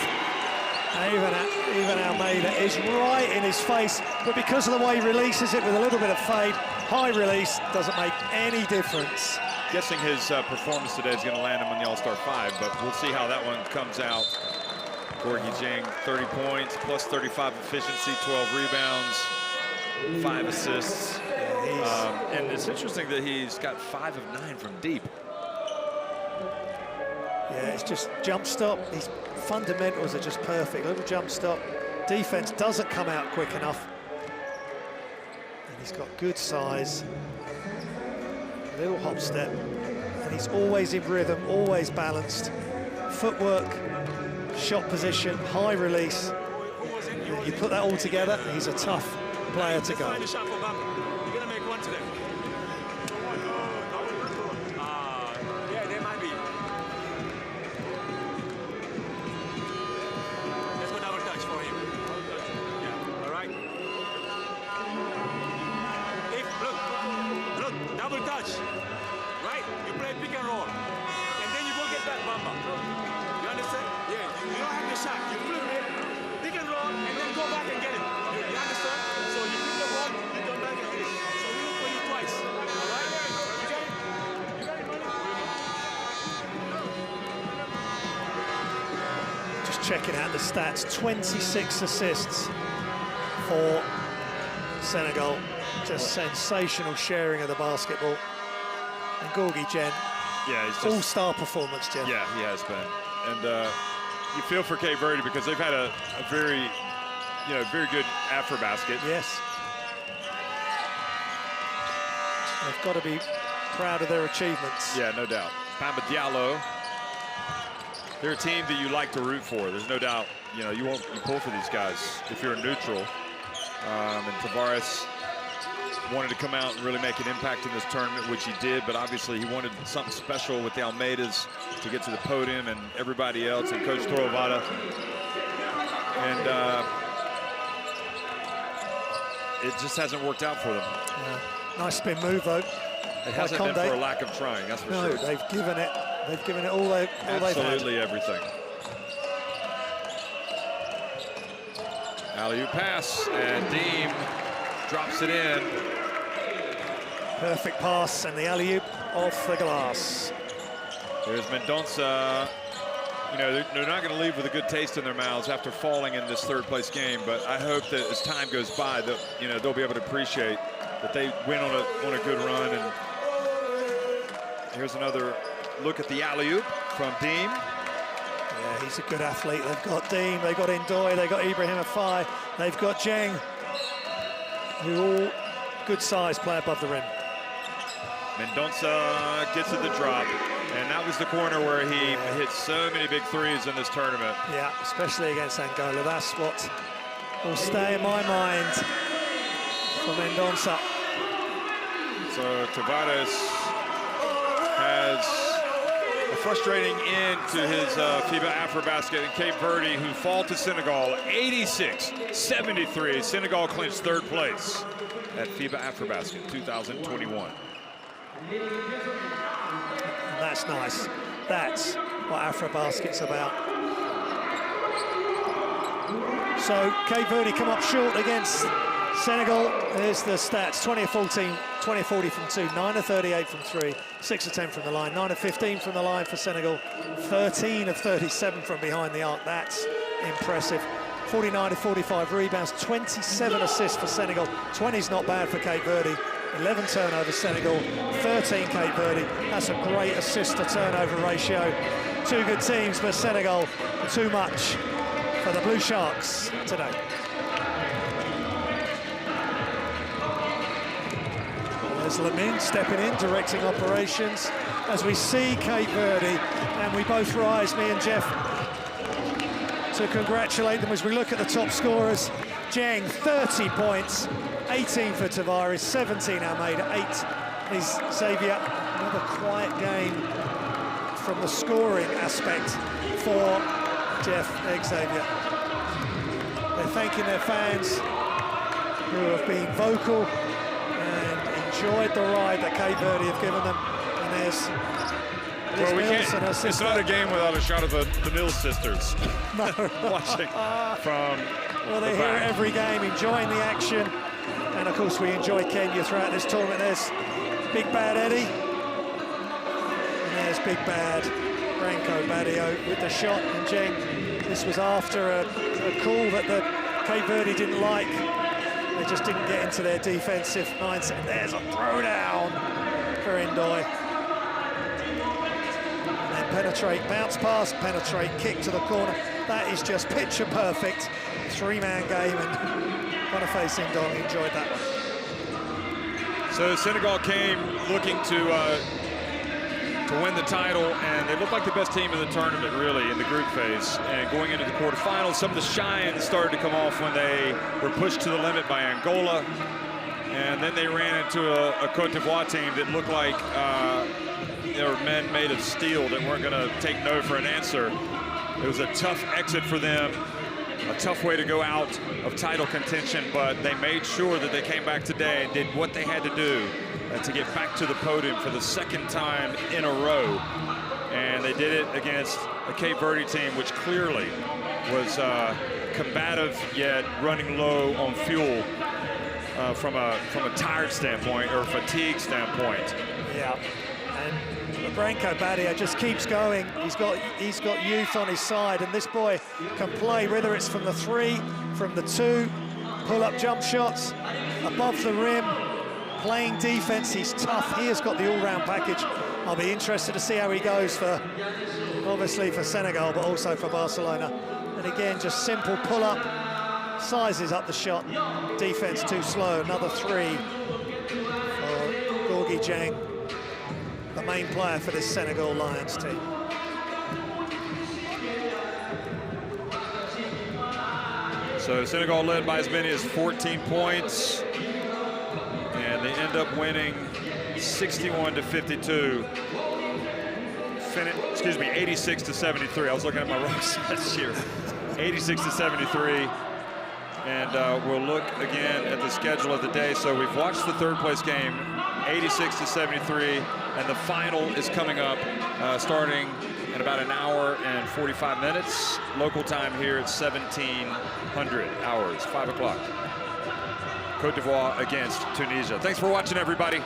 Even Almeida is right in his face, but because of the way he releases it with a little bit of fade, high release doesn't make any difference. Guessing his performance today is going to land him on the All-Star 5, but we'll see how that one comes out. Gorgie Jang, 30 points, plus 35 efficiency, 12 rebounds, 5 assists. And it's interesting that he's got 5 of 9 from deep. Yeah, it's just jump stop. His fundamentals are just perfect. Little jump stop. Defense doesn't come out quick enough. And he's got good size. Little hop step. And he's always in rhythm, always balanced. Footwork, shot position, high release. And you put that all together, he's a tough player to go. Checking out the stats, 26 assists for Senegal. Just sensational sharing of the basketball. And Gorgie Jang, yeah, he's just all-star performance, Jeff. Yeah, he has been. And you feel for Cape Verde because they've had a very, very good AfroBasket. Yes. They've got to be proud of their achievements. Yeah, no doubt. Pamba Diallo. They're a team that you like to root for. There's no doubt, you pull for these guys if you're a neutral. And Tavares wanted to come out and really make an impact in this tournament, which he did, but obviously he wanted something special with the Almeidas to get to the podium and everybody else, and Coach Torovada. And it just hasn't worked out for them. Yeah. Nice spin move, though. It hasn't been for a lack of trying, that's for sure. No, they've given it. They've given it all they've had. Absolutely everything. Alley-oop pass, and Deem drops it in. Perfect pass, and the alley-oop off the glass. There's Mendonça. They're not going to leave with a good taste in their mouths after falling in this third-place game, but I hope that as time goes by, that they'll be able to appreciate that they went on a good run. And here's another look at the alley-oop from Deem. Yeah, he's a good athlete. They've got Deem, they've got Ndoye, they've got Ibrahim Afai, they've got Jang, who all good size, play above the rim. Mendonça gets at the drop, and that was the corner where he hit so many big threes in this tournament. Yeah, especially against Angola. That's what will stay in my mind for Mendonça. So Tavares has a frustrating end to his FIBA AfroBasket, and Cape Verde, who fall to Senegal 86-73. Senegal clinched third place at FIBA AfroBasket 2021. And that's nice. That's what AfroBasket's about. So Cape Verde come up short against Senegal. There's the stats: 20 of 14, 20 of 40 from 2, 9 of 38 from 3, 6 of 10 from the line, 9 of 15 from the line for Senegal, 13 of 37 from behind the arc. That's impressive. 49 of 45 rebounds, 27 assists for Senegal. 20's not bad for Cape Verde. 11 turnovers Senegal, 13 Cape Verde. That's a great assist to turnover ratio. Two good teams, but Senegal too much for the Blue Sharks today. There's Lamin stepping in, directing operations, as we see Cape Verde, and we both rise, me and Jeff, to congratulate them as we look at the top scorers. Jang, 30 points, 18 for Tavares, 17 Almeida, 8 is Xavier. Another quiet game from the scoring aspect for Jeff Xavier. They're thanking their fans who have been vocal and enjoyed the ride that Cape Verde have given them. And there's Well, we can't. It's not a game without a shot of the Mills sisters. No. Watching from. Well, they're here every game, enjoying the action. And of course, we enjoy Kenya throughout this tournament. There's Big Bad Eddie. And there's Big Bad Branko Badio with the shot. And Jeng, this was after a call that the Cape Verde didn't like. They just didn't get into their defensive mindset. There's a throwdown for Indoy. And then penetrate, bounce pass, penetrate, kick to the corner. That is just picture perfect. Three-man game, and Boniface Indong enjoyed that one. So Senegal came looking to win the title, and they looked like the best team in the tournament, really, in the group phase. And going into the quarterfinals, some of the shine started to come off when they were pushed to the limit by Angola. And then they ran into a Cote d'Ivoire team that looked like they were men made of steel that weren't going to take no for an answer. It was a tough exit for them, a tough way to go out of title contention, but they made sure that they came back today and did what they had to do to get back to the podium for the second time in a row. And they did it against a Cape Verde team which clearly was combative yet running low on fuel from a tired standpoint or fatigue standpoint. Yeah, and Branko Badia just keeps going. He's got youth on his side, and this boy can play, whether it's from the 3, from the 2, pull-up jump shots, above the rim, playing defense. He's tough. He has got the all-round package. I'll be interested to see how he goes for, obviously for Senegal, but also for Barcelona. And again, just simple pull-up, sizes up the shot. Defense too slow. Another 3 for Gorgui Dieng, the main player for this Senegal Lions team. So Senegal led by as many as 14 points, and they end up winning 61-52. 86-73. I was looking at my wrong stats here. 86-73. And we'll look again at the schedule of the day. So we've watched the third place game, 86-73, and the final is coming up starting in about an hour and 45 minutes. Local time here at 1700 hours, 5 o'clock. Cote d'Ivoire against Tunisia. Thanks for watching, everybody.